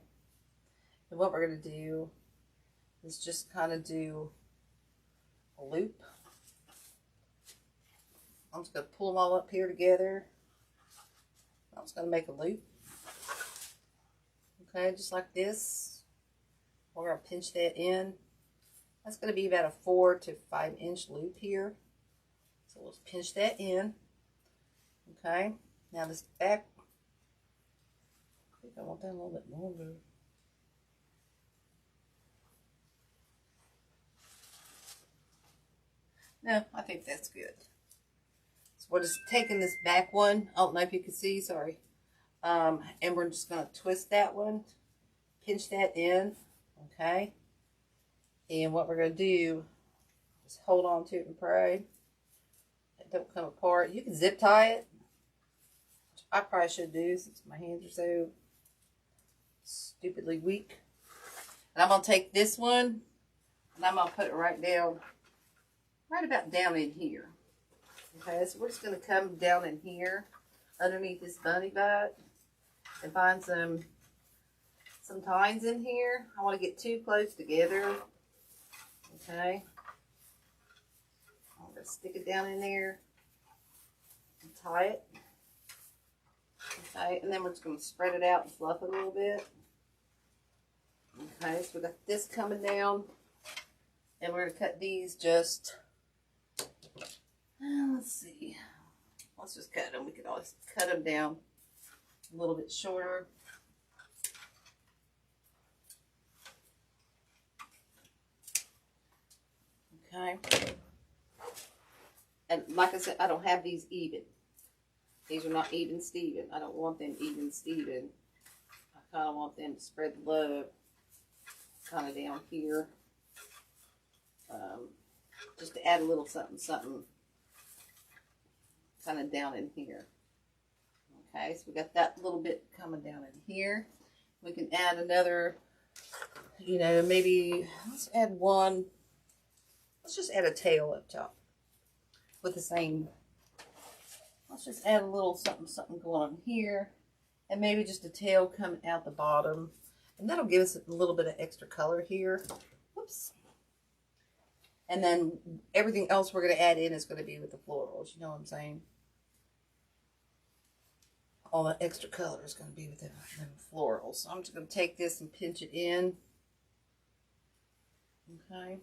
And what we're going to do is just kind of do a loop. I'm just going to pull them all up here together. I'm just going to make a loop, okay, just like this. We're going to pinch that in. That's going to be about a 4 to 5 inch loop here. So let's pinch that in, okay? Now this back, I think I want that a little bit longer. No, I think that's good. So we're just taking this back one. I don't know if you can see, sorry. And we're just going to twist that one, pinch that in, okay? And what we're going to do is hold on to it and pray. It don't come apart. You can zip tie it. I probably should do since my hands are so stupidly weak. And I'm going to take this one and I'm going to put it right down, right about down in here. Okay, so we're just going to come down in here underneath this bunny butt and find some tines in here. I want to get two close together. Okay. I'm going to stick it down in there and tie it. Okay, and then we're just going to spread it out and fluff it a little bit. Okay, so we got this coming down. And we're going to cut these just, let's see. Let's just cut them. We can always cut them down a little bit shorter. Okay. And like I said, I don't have these even. These are not even Steven. I don't want them even Steven. I kind of want them to spread the love kind of down here. Just to add a little something, something kind of down in here. Okay, so we got that little bit coming down in here. We can add another, you know, maybe, let's add one. Let's just add a tail up top with the same. Let's just add a little something, something going on here. And maybe just a tail coming out the bottom. And that'll give us a little bit of extra color here. Whoops. And then everything else we're going to add in is going to be with the florals. You know what I'm saying? All that extra color is going to be with the florals. So I'm just going to take this and pinch it in. Okay.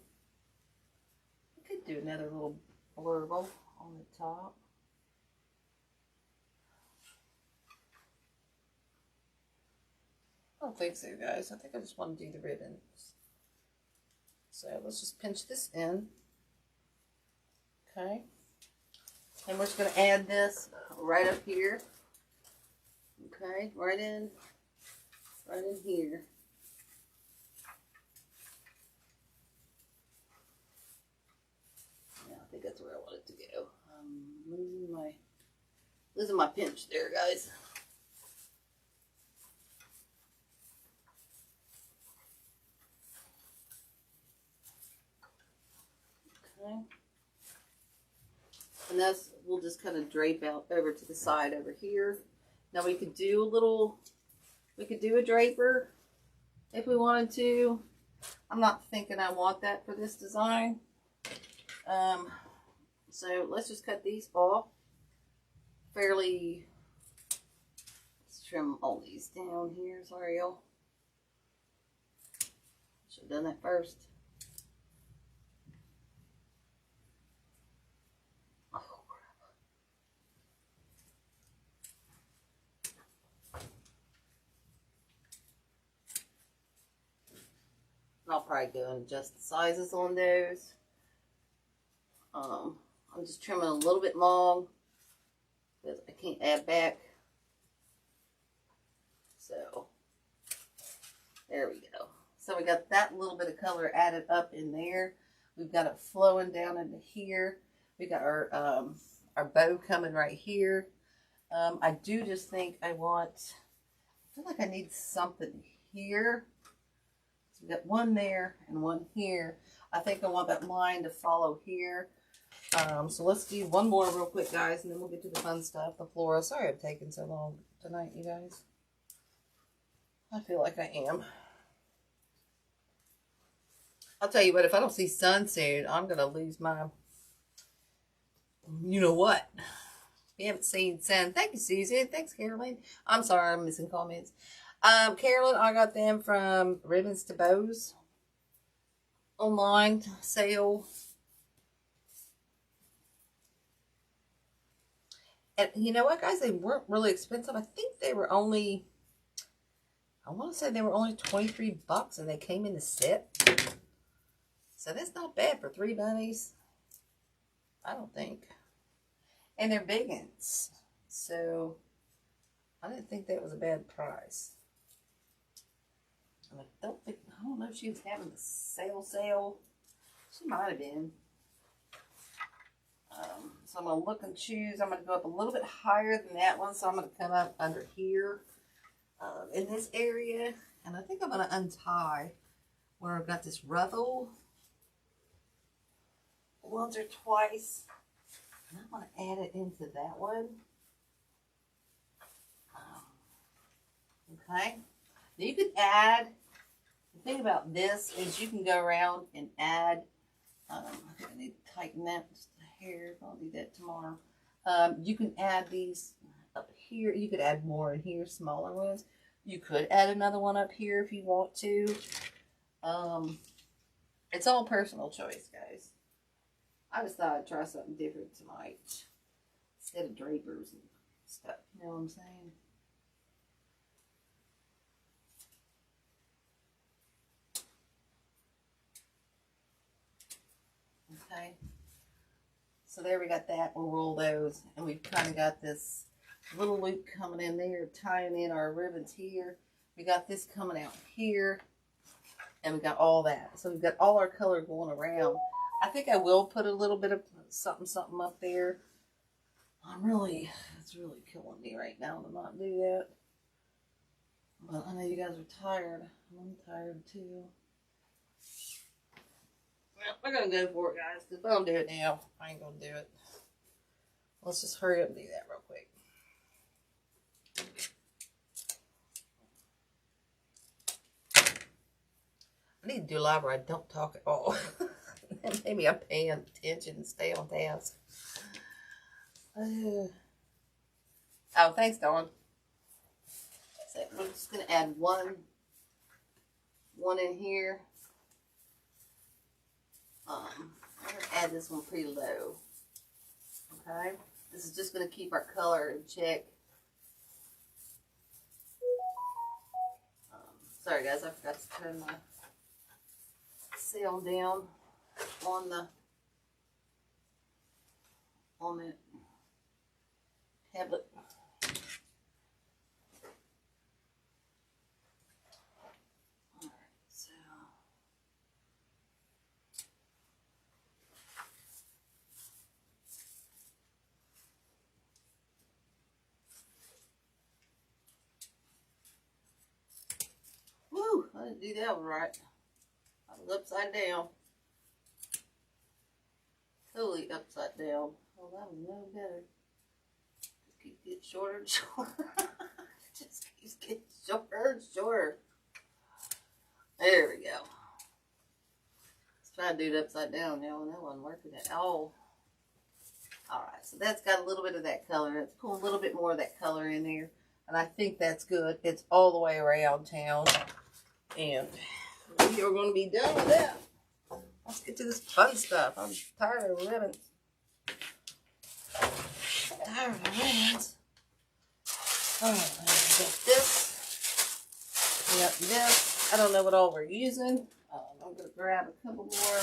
could do another little blurble on the top. I don't think so, guys. I think I just want to do the ribbons. So let's just pinch this in. Okay. And we're just going to add this right up here. Okay, right in here. Yeah, I think that's where I want it to go. Losing my pinch there, guys. Okay. And that's, we'll just kind of drape out over to the side over here. Now we could do a draper if we wanted to. I'm not thinking I want that for this design. So let's just cut these off fairly. Let's trim all these down here. Sorry, y'all. Should have done that first. I'll probably go and adjust the sizes on those. I'm just trimming a little bit long because I can't add back. So there we go. So we got that little bit of color added up in there. We've got it flowing down into here. We got our bow coming right here. I do just think I feel like I need something here. So we got one there and one here. I think I want that line to follow here. So let's do one more real quick, guys, and then we'll get to the fun stuff. The flora. Sorry I've taken so long tonight, you guys. I feel like I am. I'll tell you what, if I don't see sun soon, I'm going to lose my, you know what. We haven't seen sun. Thank you, Susan. Thanks, Carolyn. I'm sorry, I'm missing comments. Carolyn, I got them from Ribbons to Bows. Online sale. And you know what, guys? They weren't really expensive. I think they were only, I want to say they were only 23 bucks and they came in the set. So that's not bad for 3 bunnies. I don't think. And they're big ones. So I didn't think that was a bad price. And I don't know if she was having the sale. She might have been. So I'm going to look and choose. I'm going to go up a little bit higher than that one. So I'm going to come up under here in this area. And I think I'm going to untie where I've got this ruffle once or twice. And I'm going to add it into that one. Okay. Now you could add, the thing about this is you can go around and add, I think I need to tighten that just a hair. I'll do that tomorrow. You can add these up here. You could add more in here, smaller ones. You could add another one up here if you want to. It's all personal choice, guys. I just thought I'd try something different tonight instead of drapers and stuff. You know what I'm saying? Okay. So there we got that. We'll roll those. And we've kind of got this little loop coming in there, tying in our ribbons here. We got this coming out here. And we got all that. So we've got all our color going around. I think I will put a little bit of something up there. It's really killing me right now to not do that. But I know you guys are tired. I'm tired too. Well, we're going to go for it, guys. Because if I don't do it now, I ain't going to do it. Let's just hurry up and do that real quick. I need to do a live where I don't talk at all. Maybe I'm paying attention and stay on task. Oh, thanks, Dawn. So we're just going to add one in here. I'm going to add this one pretty low. Okay. This is just going to keep our color in check. Sorry guys, I forgot to turn my sail down on the tablet. Alright, so woo, I didn't do that one right. I was upside down. Totally upside down. Oh, that was no better. Just keeps getting shorter and shorter. Just keeps getting shorter and shorter. There we go. Let's try to do it upside down now, and that wasn't working at all. Alright, so that's got a little bit of that color. Let's pull a little bit more of that color in there. And I think that's good. It's all the way around town. And we are going to be done with that. Let's get to this fun stuff. I'm tired of ribbons. Tired of ribbons. Alright, we got this. We got this. I don't know what all we're using. I'm going to grab a couple more.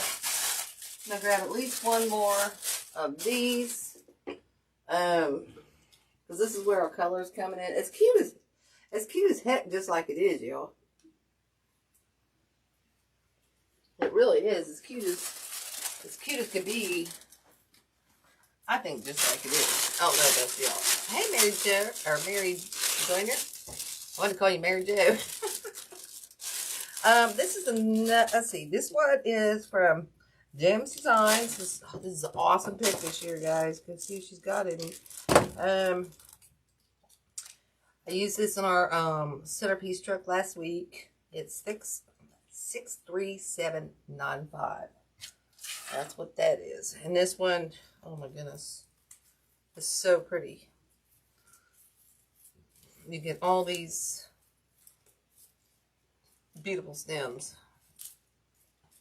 I'm going to grab at least one more of these. Because this is where our color's coming in. It's cute as heck, just like it is, y'all. It really is as cute as can be. I think just like it is. I don't know about y'all. Hey, Mary Jo, or Mary Joyner. I want to call you Mary Jo. This is let's see. This one is from Jim's Designs. This is an awesome pick this year, guys. Can see she's got it. I used this in our centerpiece truck last week. It's 63795. That's what that is. And this one, oh my goodness, it's so pretty. You get all these beautiful stems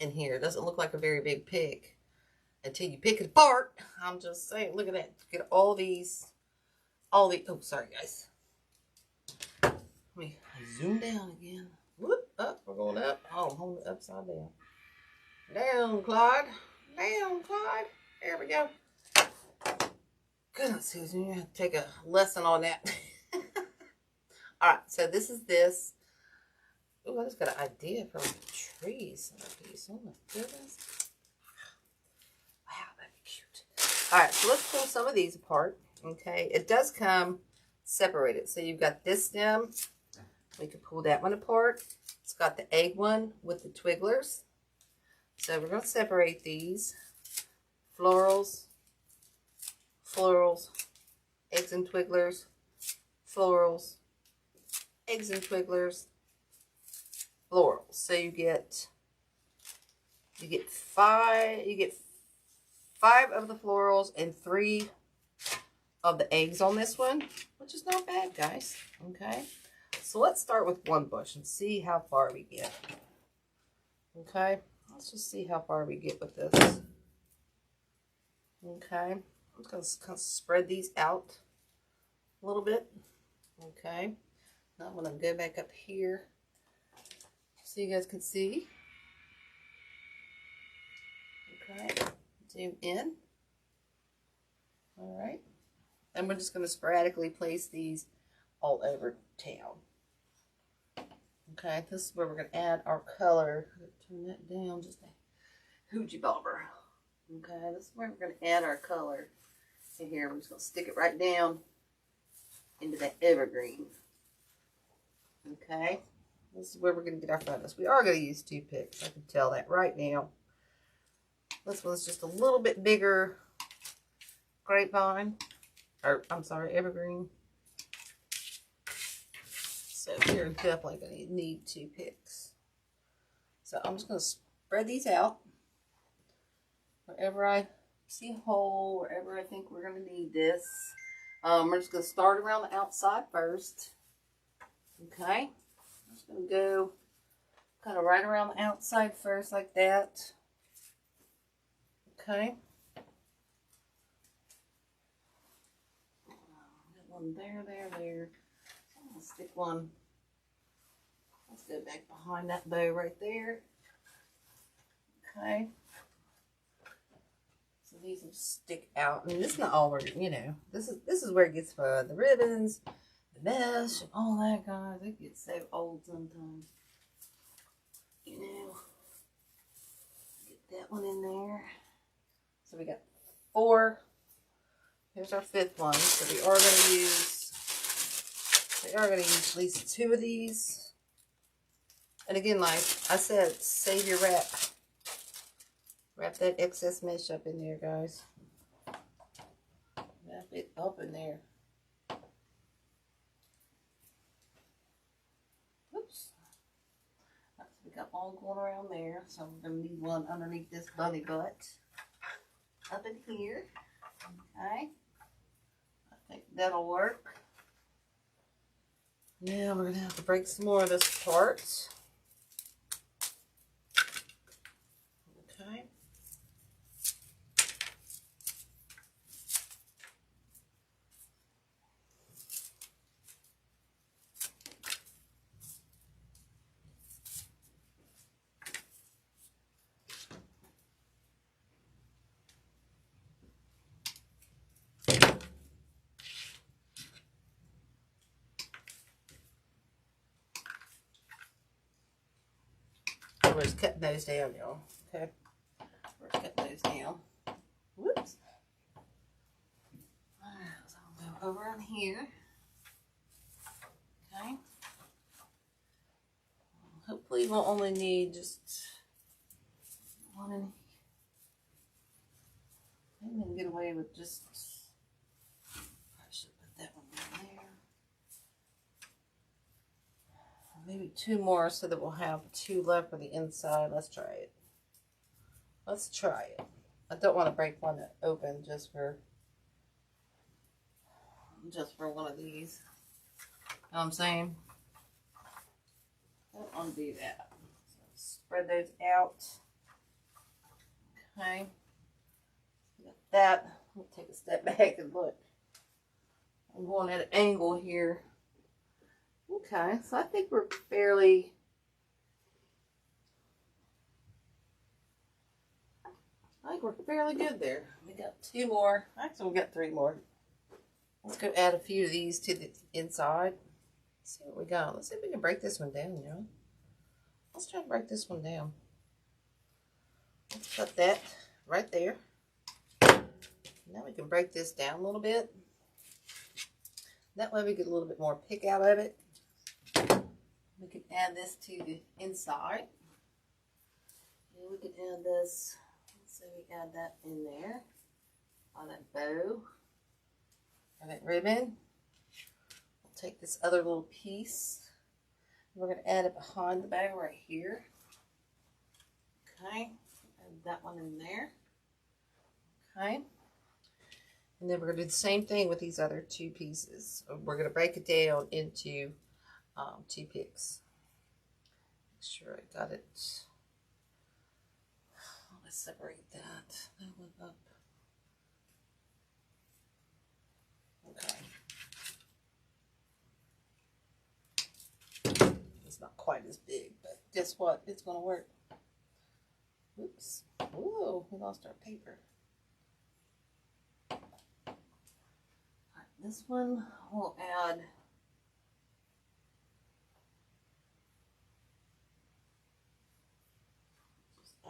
in here. It doesn't look like a very big pick until you pick it apart. I'm just saying, look at that. Get all these, oh, sorry guys. Let me zoom down again. Whoop, up, we're going up. Oh, I'm holding it upside down. Down, Clyde. Down, Clyde. There we go. Goodness, Susan, you have to take a lesson on that. Alright, so this is this. Oh, I just got an idea for a tree centerpiece. Oh my goodness. Wow, that'd be cute. Alright, so let's pull some of these apart. Okay, it does come separated. So you've got this stem. We can pull that one apart. It's got the egg one with the twigglers. So we're going to separate these. Florals, florals, eggs and twigglers, florals, eggs and twigglers, florals. So you get five of the florals and 3 of the eggs on this one, which is not bad, guys. Okay. So let's start with one bush and see how far we get. Okay, let's just see how far we get with this. Okay, I'm just going to kind of spread these out a little bit. Okay, now I'm going to go back up here so you guys can see. Okay, zoom in. All right, and we're just going to sporadically place these all over town. Okay, this is where we're going to add our color. Turn that down just a hoochie bobber. Okay, this is where we're going to add our color in here. We're just going to stick it right down into that evergreen. Okay, this is where we're going to get our fungus. We are going to use 2 picks. I can tell that right now. This one's just a little bit bigger grapevine. Or, I'm sorry, evergreen. So you're definitely going to need 2 picks. So I'm just going to spread these out. Wherever I see a hole, wherever I think we're going to need this. We're just going to start around the outside first. Okay. I'm just going to go kind of right around the outside first like that. Okay. Got one there. So I'm gonna stick one. Let's go back behind that bow right there. Okay. So these will stick out. I mean, this is not all we're, you know, this is where it gets fun. The ribbons, the mesh, and all that, guys. It gets so old sometimes. You know. Get that one in there. So we got 4. Here's our 5th one. So we are going to use at least 2 of these. And again, like I said, save your wrap. Wrap that excess mesh up in there, guys. Wrap it up in there. Oops. So we got all going around there. So we're going to need one underneath this bunny butt. Up in here. Okay. I think that'll work. Now we're going to have to break some more of this apart. Okay. We're just cutting those down, y'all. Okay. We're just cutting those down. Whoops. Alright, so I'll go over in here. Okay. Hopefully we'll only need just one in here. Maybe we can get away with just, I should put that one down there. Maybe 2 more so that we'll have 2 left for the inside. Let's try it. Let's try it. I don't want to break one open just for one of these. Know what I'm saying? I don't want to do that. So spread those out. Okay. Got that. Let me take a step back and look. I'm going at an angle here. Okay, so I think we're fairly, good there. We got 2 more. Actually, we got 3 more. Let's go add a few of these to the inside. Let's see what we got. Let's see if we can break this one down, you know. Let's try to break this one down. Let's put that right there. Now we can break this down a little bit. That way we get a little bit more pick out of it. We can add this to the inside. And we can add this. Let's say we add that in there on that bow or that ribbon. We'll take this other little piece. We're going to add it behind the bow right here. Okay. Add that one in there. Okay. And then we're going to do the same thing with these other 2 pieces. We're going to break it down into 2 picks. Make sure I got it. Let's separate that. That one up. Okay. It's not quite as big, but guess what? It's going to work. Oops. Whoa, we lost our paper. All right, this one we'll add.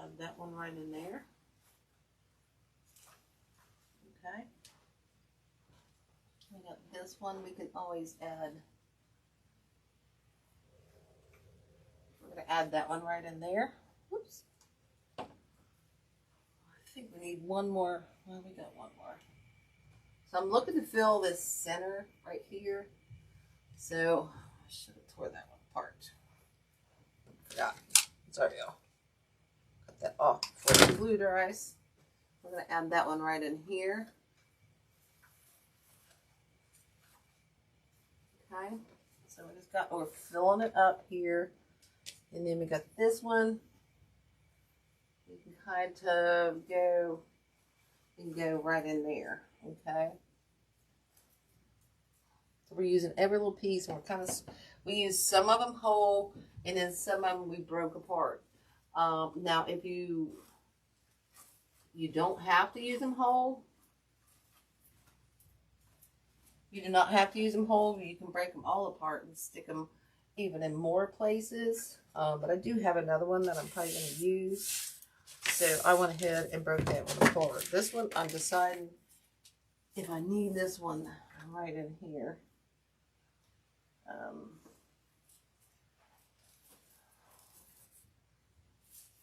Add that one right in there. Okay. We got this one we can always add. We're going to add that one right in there. Whoops. I think we need one more. Well, we got one more. So I'm looking to fill this center right here. So I should have tore that one apart. Forgot. Sorry, y'all. That off before the glue dries. We're going to add that one right in here. Okay, so we're filling it up here, and then we got this one. You can kind of go can go right in there. Okay. So we're using every little piece, and we use some of them whole, and then some of them we broke apart. Now, if you don't have to use them whole. You do not have to use them whole. You can break them all apart and stick them even in more places. But I do have another one that I'm probably going to use. So I went ahead and broke that one apart. This one, I'm deciding if I need this one right in here.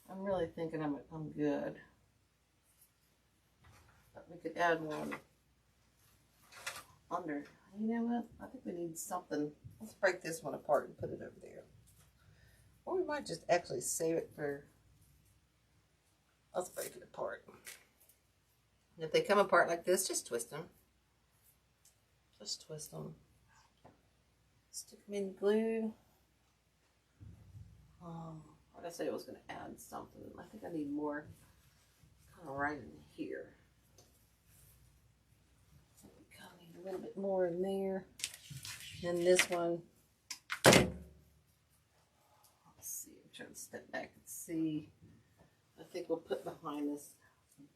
I'm really thinking I'm good. But we could add one under. You know what? I think we need something. Let's break this one apart and put it over there. Or we might just actually save it for. Let's break it apart. And if they come apart like this, just twist them. Just twist them. Stick them in glue. Like I said, I was going to add something. I think I need more kind of right in here. So we kind of need a little bit more in there. And this one, let's see, I'm trying to step back and see. I think we'll put behind this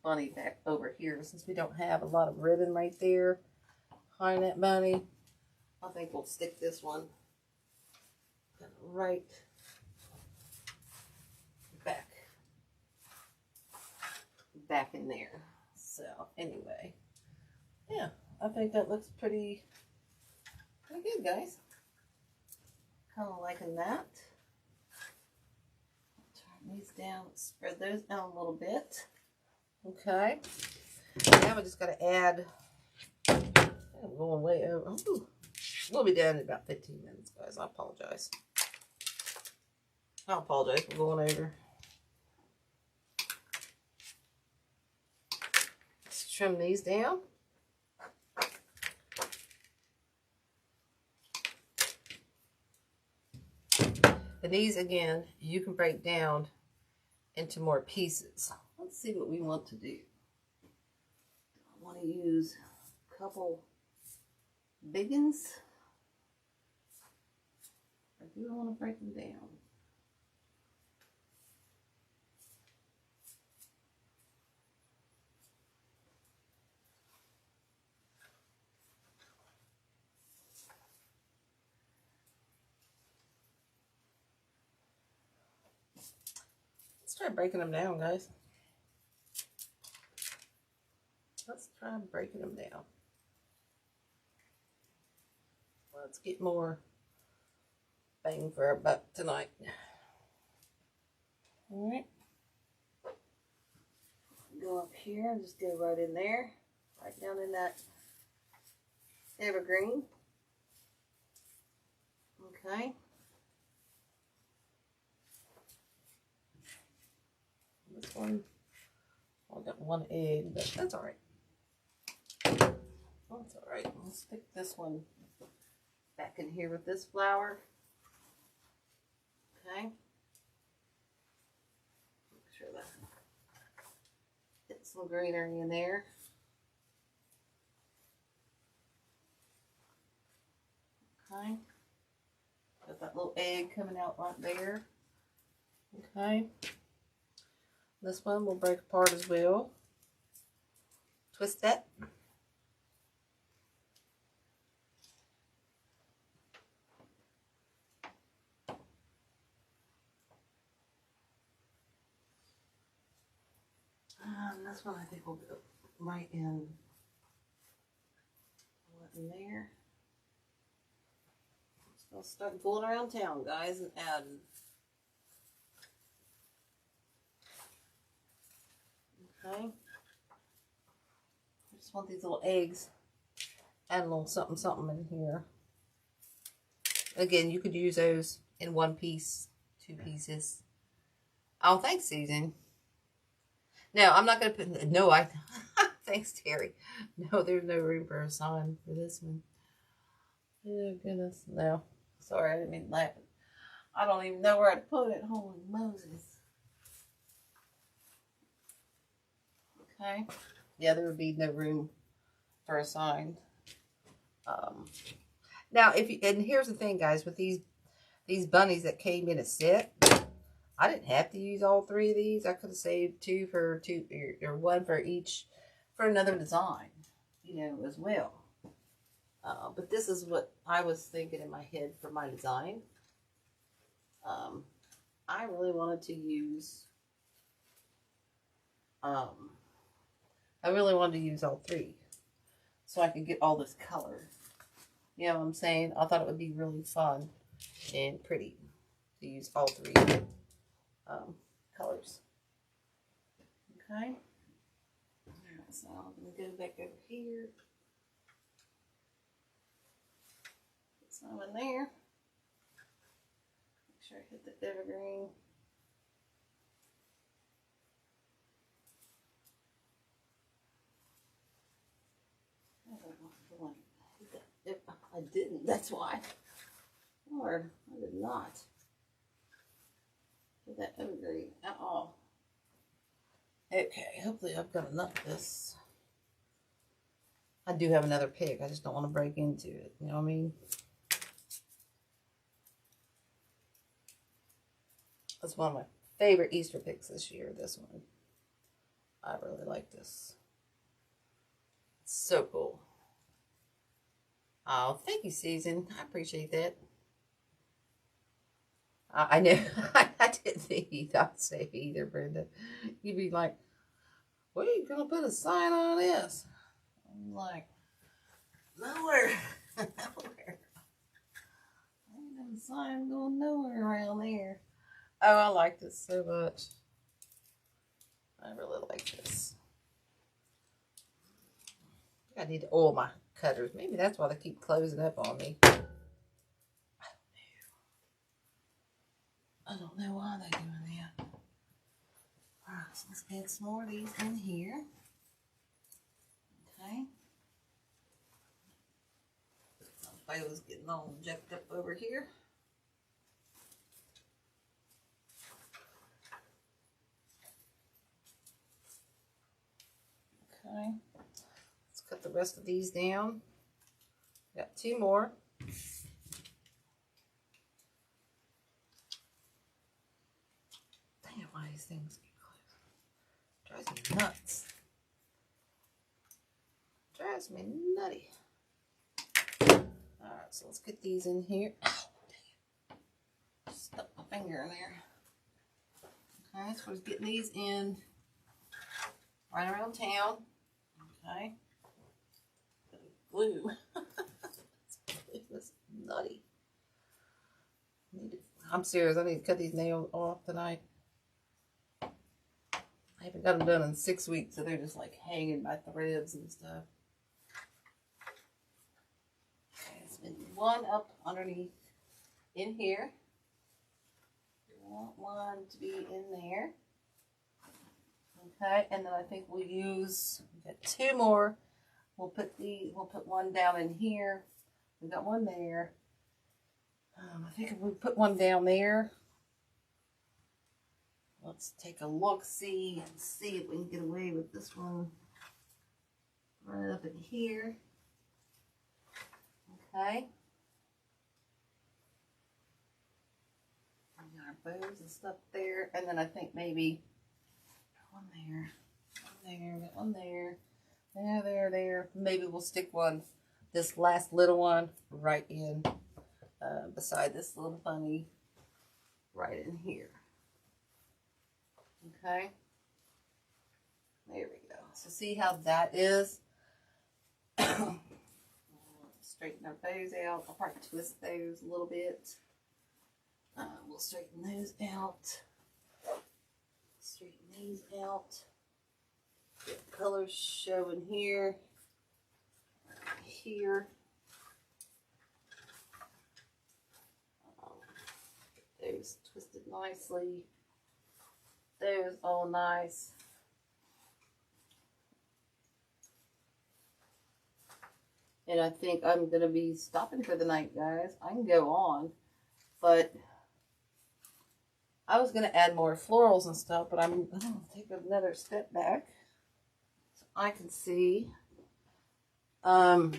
bunny back over here since we don't have a lot of ribbon right there behind that bunny. I think we'll stick this one right back in there. So anyway, yeah, I think that looks pretty good, guys. Kind of liking that. Turn these down, spread those down a little bit. Okay. Now we just got to add. I'm going way over. Ooh, we'll be done in about 15 minutes, guys. I apologize. I apologize for going over. Let's trim these down. And these, again, you can break down into more pieces. Let's see what we want to do. I want to use a couple big ones. Or do I want to break them down? Let's try breaking them down, guys. Let's try breaking them down. Let's get more bang for our buck tonight. All right. Go up here and just go right in there. Right down in that evergreen. Okay. This one, I got one egg, but that's all right. That's all right. We'll stick this one back in here with this flower. Okay. Make sure that get some greenery in there. Okay. Got that little egg coming out right there. Okay. This one will break apart as well. Twist that. This one I think will go right in there. So I'll start going around town, guys, and adding. Okay. I just want these little eggs. Add a little something, something in here. Again, you could use those in one piece, two pieces. Oh, thanks, Susan. No, I'm not going to put, no, thanks, Terry. No, there's no room for a sign for this one. Oh, goodness. No, sorry, I didn't mean to laugh. I don't even know where I'd put it. Holy Moses. Okay. Yeah, there would be no room for a sign. Now, if you, and here's the thing, guys, with these bunnies that came in a set, I didn't have to use all 3 of these. I could have saved 2 for 2, or 1 for each for another design, you know, as well. But this is what I was thinking in my head for my design. I really wanted to use, I really wanted to use all 3 so I could get all this color. You know what I'm saying? I thought it would be really fun and pretty to use all 3 colors. Okay. Alright, so I'm going to go back over here. Put some in there. Make sure I hit the evergreen. I didn't, that's why. Lord, I did not get that evergreen at all. Okay, hopefully I've got enough of this. I do have another pick, I just don't want to break into it, you know what I mean? That's one of my favorite Easter picks this year, this one. I really like this. It's so cool. Oh, thank you, Susan. I appreciate that. I know. I didn't think you'd not say either, Brenda. You'd be like, "Where are you going to put a sign on this?" I'm like, nowhere. Nowhere. Ain't no sign going nowhere around there. Oh, I like this so much. I really like this. I need to oil my cutters. Maybe that's why they keep closing up on me. I don't know why they're doing that. Alright, so let's add some more of these in here. Okay. My bow's getting all jacked up over here. Okay. Let's cut the rest of these down. Got 2 more. Damn, why these things get closed. Drives me nuts. Drives me nutty. Alright, so let's get these in here. Ow, dang it. Stuck my finger in there. Okay, so we're getting these in right around town. Okay. Glue. It's nutty. I'm serious, I need to cut these nails off tonight. I haven't got them done in 6 weeks, so they're just like hanging by threads and stuff. Okay, let's put 1 up underneath in here. We want 1 to be in there. Okay, and then I think we'll use, we got 2 more. We'll put 1 down in here. We got 1 there. I think if we put 1 down there, let's take a look, see if we can get away with this one right up in here. Okay. We got our bows and stuff there, and then I think maybe 1 there, 1 there, got 1 there, there. Maybe we'll stick one, this last little one, right in beside this little bunny, right in here. Okay, there we go. So see how that is? Straighten our bows out. I'll probably twist those a little bit. We'll straighten those out. Straighten these out. Get colors showing here. Here. Those twisted nicely. Those all nice. And I think I'm going to be stopping for the night, guys. I can go on, but I was going to add more florals and stuff, but I'm going to take another step back. So I can see. I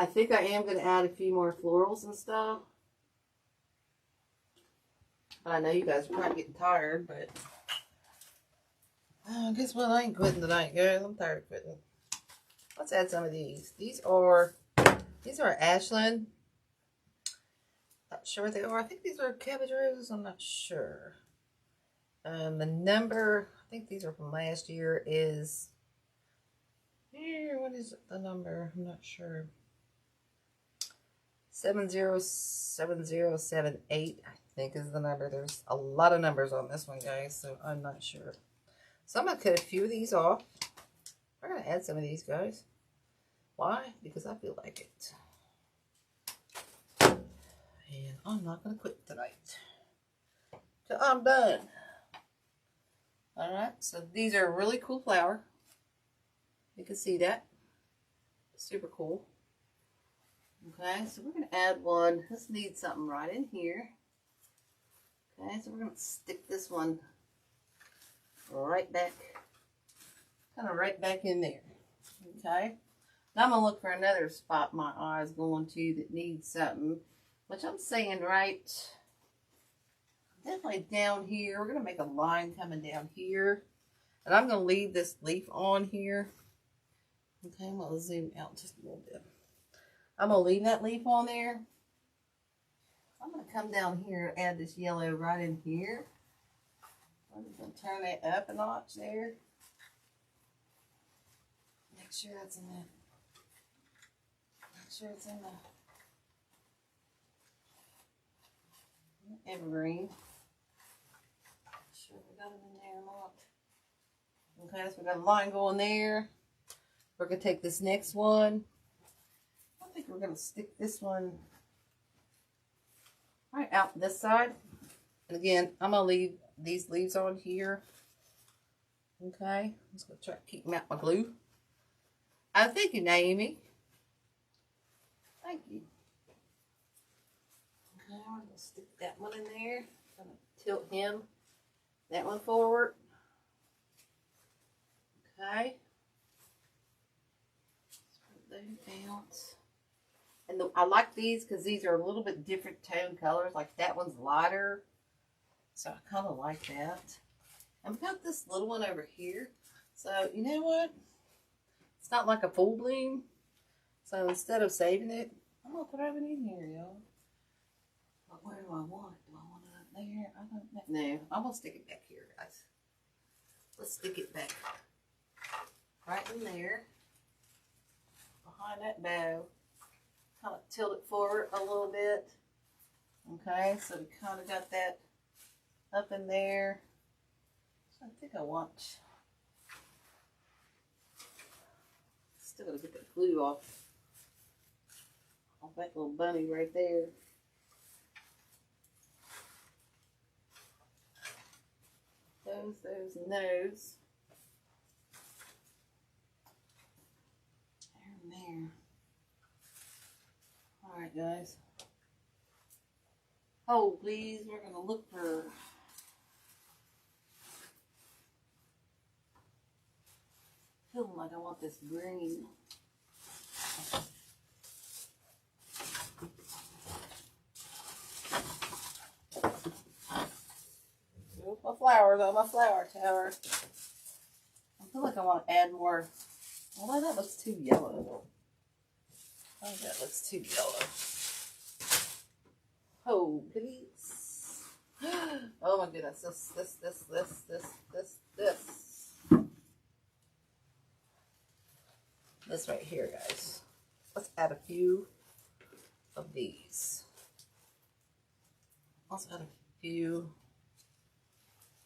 think I am going to add a few more florals and stuff. I know you guys are probably getting tired, but guess what? I ain't quitting tonight, guys. I'm tired of quitting. Let's add some of these. These are Ashland. Not sure what they are. I think these are cabbage roses. I'm not sure. The number, I think these are from last year, is here. What is the number? I'm not sure. 707078, I think, is the number. There's a lot of numbers on this one, guys, so I'm not sure. So I'm going to cut a few of these off. We're going to add some of these, guys. Why? Because I feel like it. And I'm not going to quit tonight till I'm done. Alright, so these are a really cool flower. You can see that. Super cool. Okay, so we're going to add one. This needs something right in here. Okay, so we're going to stick this one right back, kind of right back in there. Okay, now I'm going to look for another spot my eye's going to that needs something, which I'm saying right, definitely down here. We're going to make a line coming down here, and I'm going to leave this leaf on here. Okay, I'm going to zoom out just a little bit. I'm going to leave that leaf on there. I'm going to come down here and add this yellow right in here. I'm just going to turn that up a notch there. Make sure it's in that. Make sure it's in the evergreen. Make sure we got it in there or not. Okay, so we got a line going there. We're going to take this next one. I think we're going to stick this one right out this side. And again, I'm going to leave these leaves on here. Okay, I'm just going to try to keep them out my glue. Thank you, Naomi. Thank you. Okay, I'm going to stick that one in there. I'm going to tilt him, that one forward. Okay. Let's put those out. And I like these because these are a little bit different tone colors. Like that one's lighter. So I kind of like that. I've got this little one over here. So you know what? It's not like a full bloom. So instead of saving it, I'm going to throw it in here, y'all. But where do I want it? Do I want it up there? I don't know. No, I'm going to stick it back here, guys. Let's stick it back right in there. Behind that bow. Kind of tilt it forward a little bit. Okay, so we kind of got that up in there. So I think I want, still gotta get the glue off that little bunny right there. Those, and those. There and there. Alright, guys. Oh, please, we're going to look for feeling like I want this green. Here's my flowers on my flower tower. I feel like I want to add more. Although that looks too yellow. Oh, that looks too yellow. Oh, please. Oh my goodness. This right here, guys. Let's add a few of these. Let's add a few.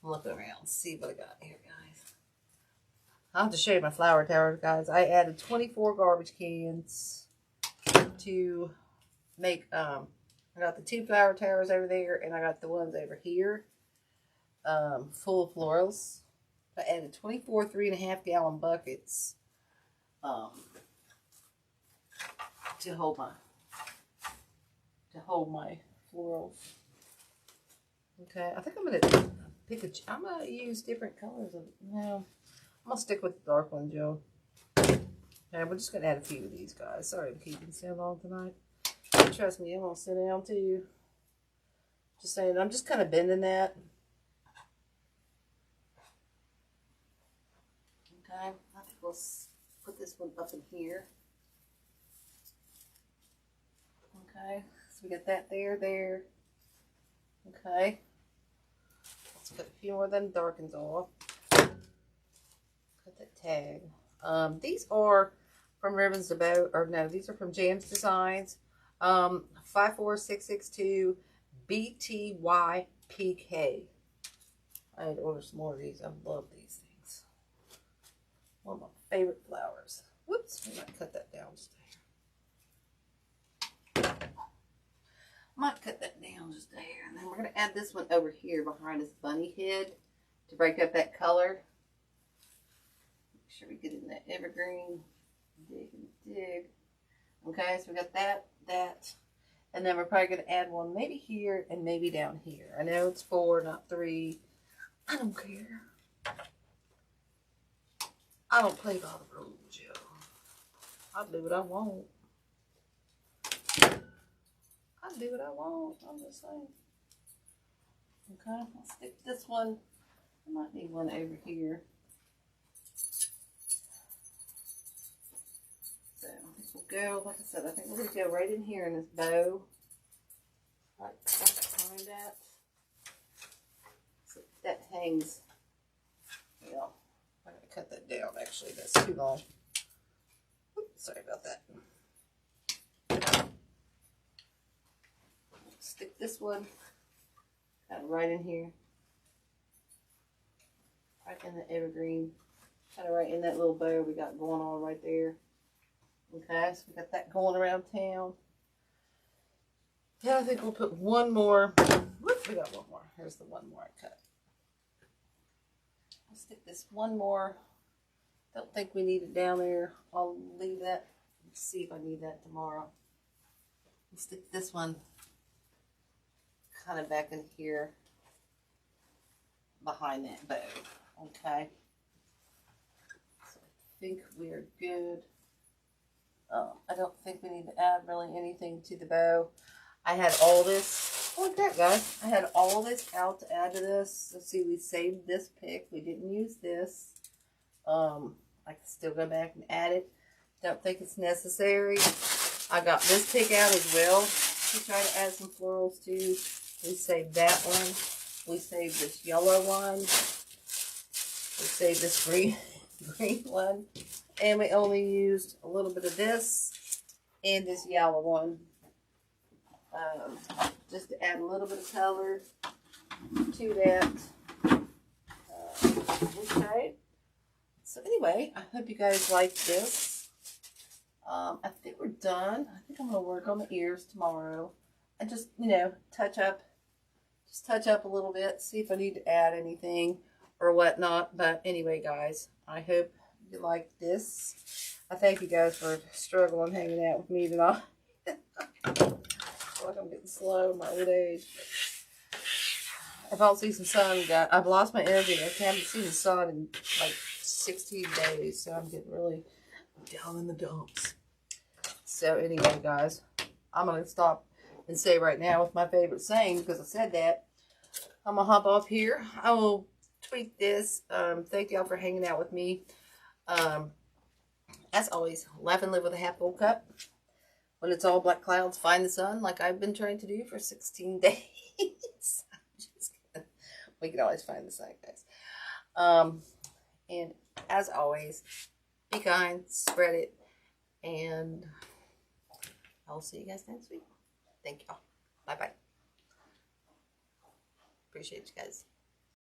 Look around, see what I got here, guys. I'll have to show you my flower tower, guys. I added 24 garbage cans to make, I got the 2 flower towers over there, and I got the ones over here, full of florals. I added 24 3.5 gallon buckets, to hold my florals. Okay, I think I'm gonna use different colors of, no, I'm gonna stick with the dark one, Joe. Okay, we're just gonna add a few of these guys. Sorry to keep you so long tonight. Trust me, I'm gonna sit down to you. Just saying, I'm just kind of bending that. Okay, I think we'll put this one up in here. Okay, so we got that there. Okay, let's cut a few more of them darkens off. Cut that tag. These are from Ribbons to Bow, or no, these are from Jam's Designs. 54662 BTYPK. I need to order some more of these. I love these things. One of my favorite flowers. Whoops, I might cut that down just a hair. Might cut that down just a hair. And then we're going to add this one over here behind this bunny head to break up that color. Make sure we get in that evergreen. Dig and dig. Okay, so we got that. And then we're probably going to add one maybe here and maybe down here. I know it's 4, not 3. I don't care. I don't play by the rules, Joe. I'll do what I want. I'll do what I want. I'm just saying. Okay, I'll stick this one. I might need one over here. So I think we'll go, like I said, I think we're going to go right in here in this bow. Right behind that. So that hangs. Yeah, I'm going to cut that down. Actually, that's too long. Oops, sorry about that. Stick this one kind of right in here. Right in the evergreen. Kind of right in that little bow we got going on right there. Okay, so we got that going around town. Yeah, I think we'll put one more. Whoops, we got one more. Here's the one more I cut. I'll stick this one more. Don't think we need it down there. I'll leave that. Let's see if I need that tomorrow. I'll stick this one kind of back in here behind that bow. Okay. So I think we're good. I don't think we need to add really anything to the bow. I had all this. Look at that, guys. I had all this out to add to this. Let's see, we saved this pick. We didn't use this. I can still go back and add it. Don't think it's necessary. I got this pick out as well to try to add some florals to. We saved that one. We saved this yellow one. We saved this green one. And we only used a little bit of this and this yellow one. Just to add a little bit of color to that. Okay. So anyway, I hope you guys like this. I think we're done. I think I'm going to work on the ears tomorrow. And just, you know, touch up a little bit. See if I need to add anything or whatnot. But anyway, guys, I hope you like this. I thank you guys for struggling hanging out with me tonight. I feel like I'm getting slow in my old age. If I'll see some sun, guys, I've lost my energy. I haven't seen the sun in like 16 days, so I'm getting really down in the dumps. So anyway, guys, I'm going to stop and say right now with my favorite saying, because I said that. I'm going to hop off here. I will tweet this. Thank y'all for hanging out with me. As always, laugh and live with a half full cup. When it's all black clouds, find the sun, like I've been trying to do for 16 days. Just kidding. We can always find the sun, guys. And as always, be kind, spread it, and I'll see you guys next week. Thank y'all. Bye-bye. Appreciate you guys.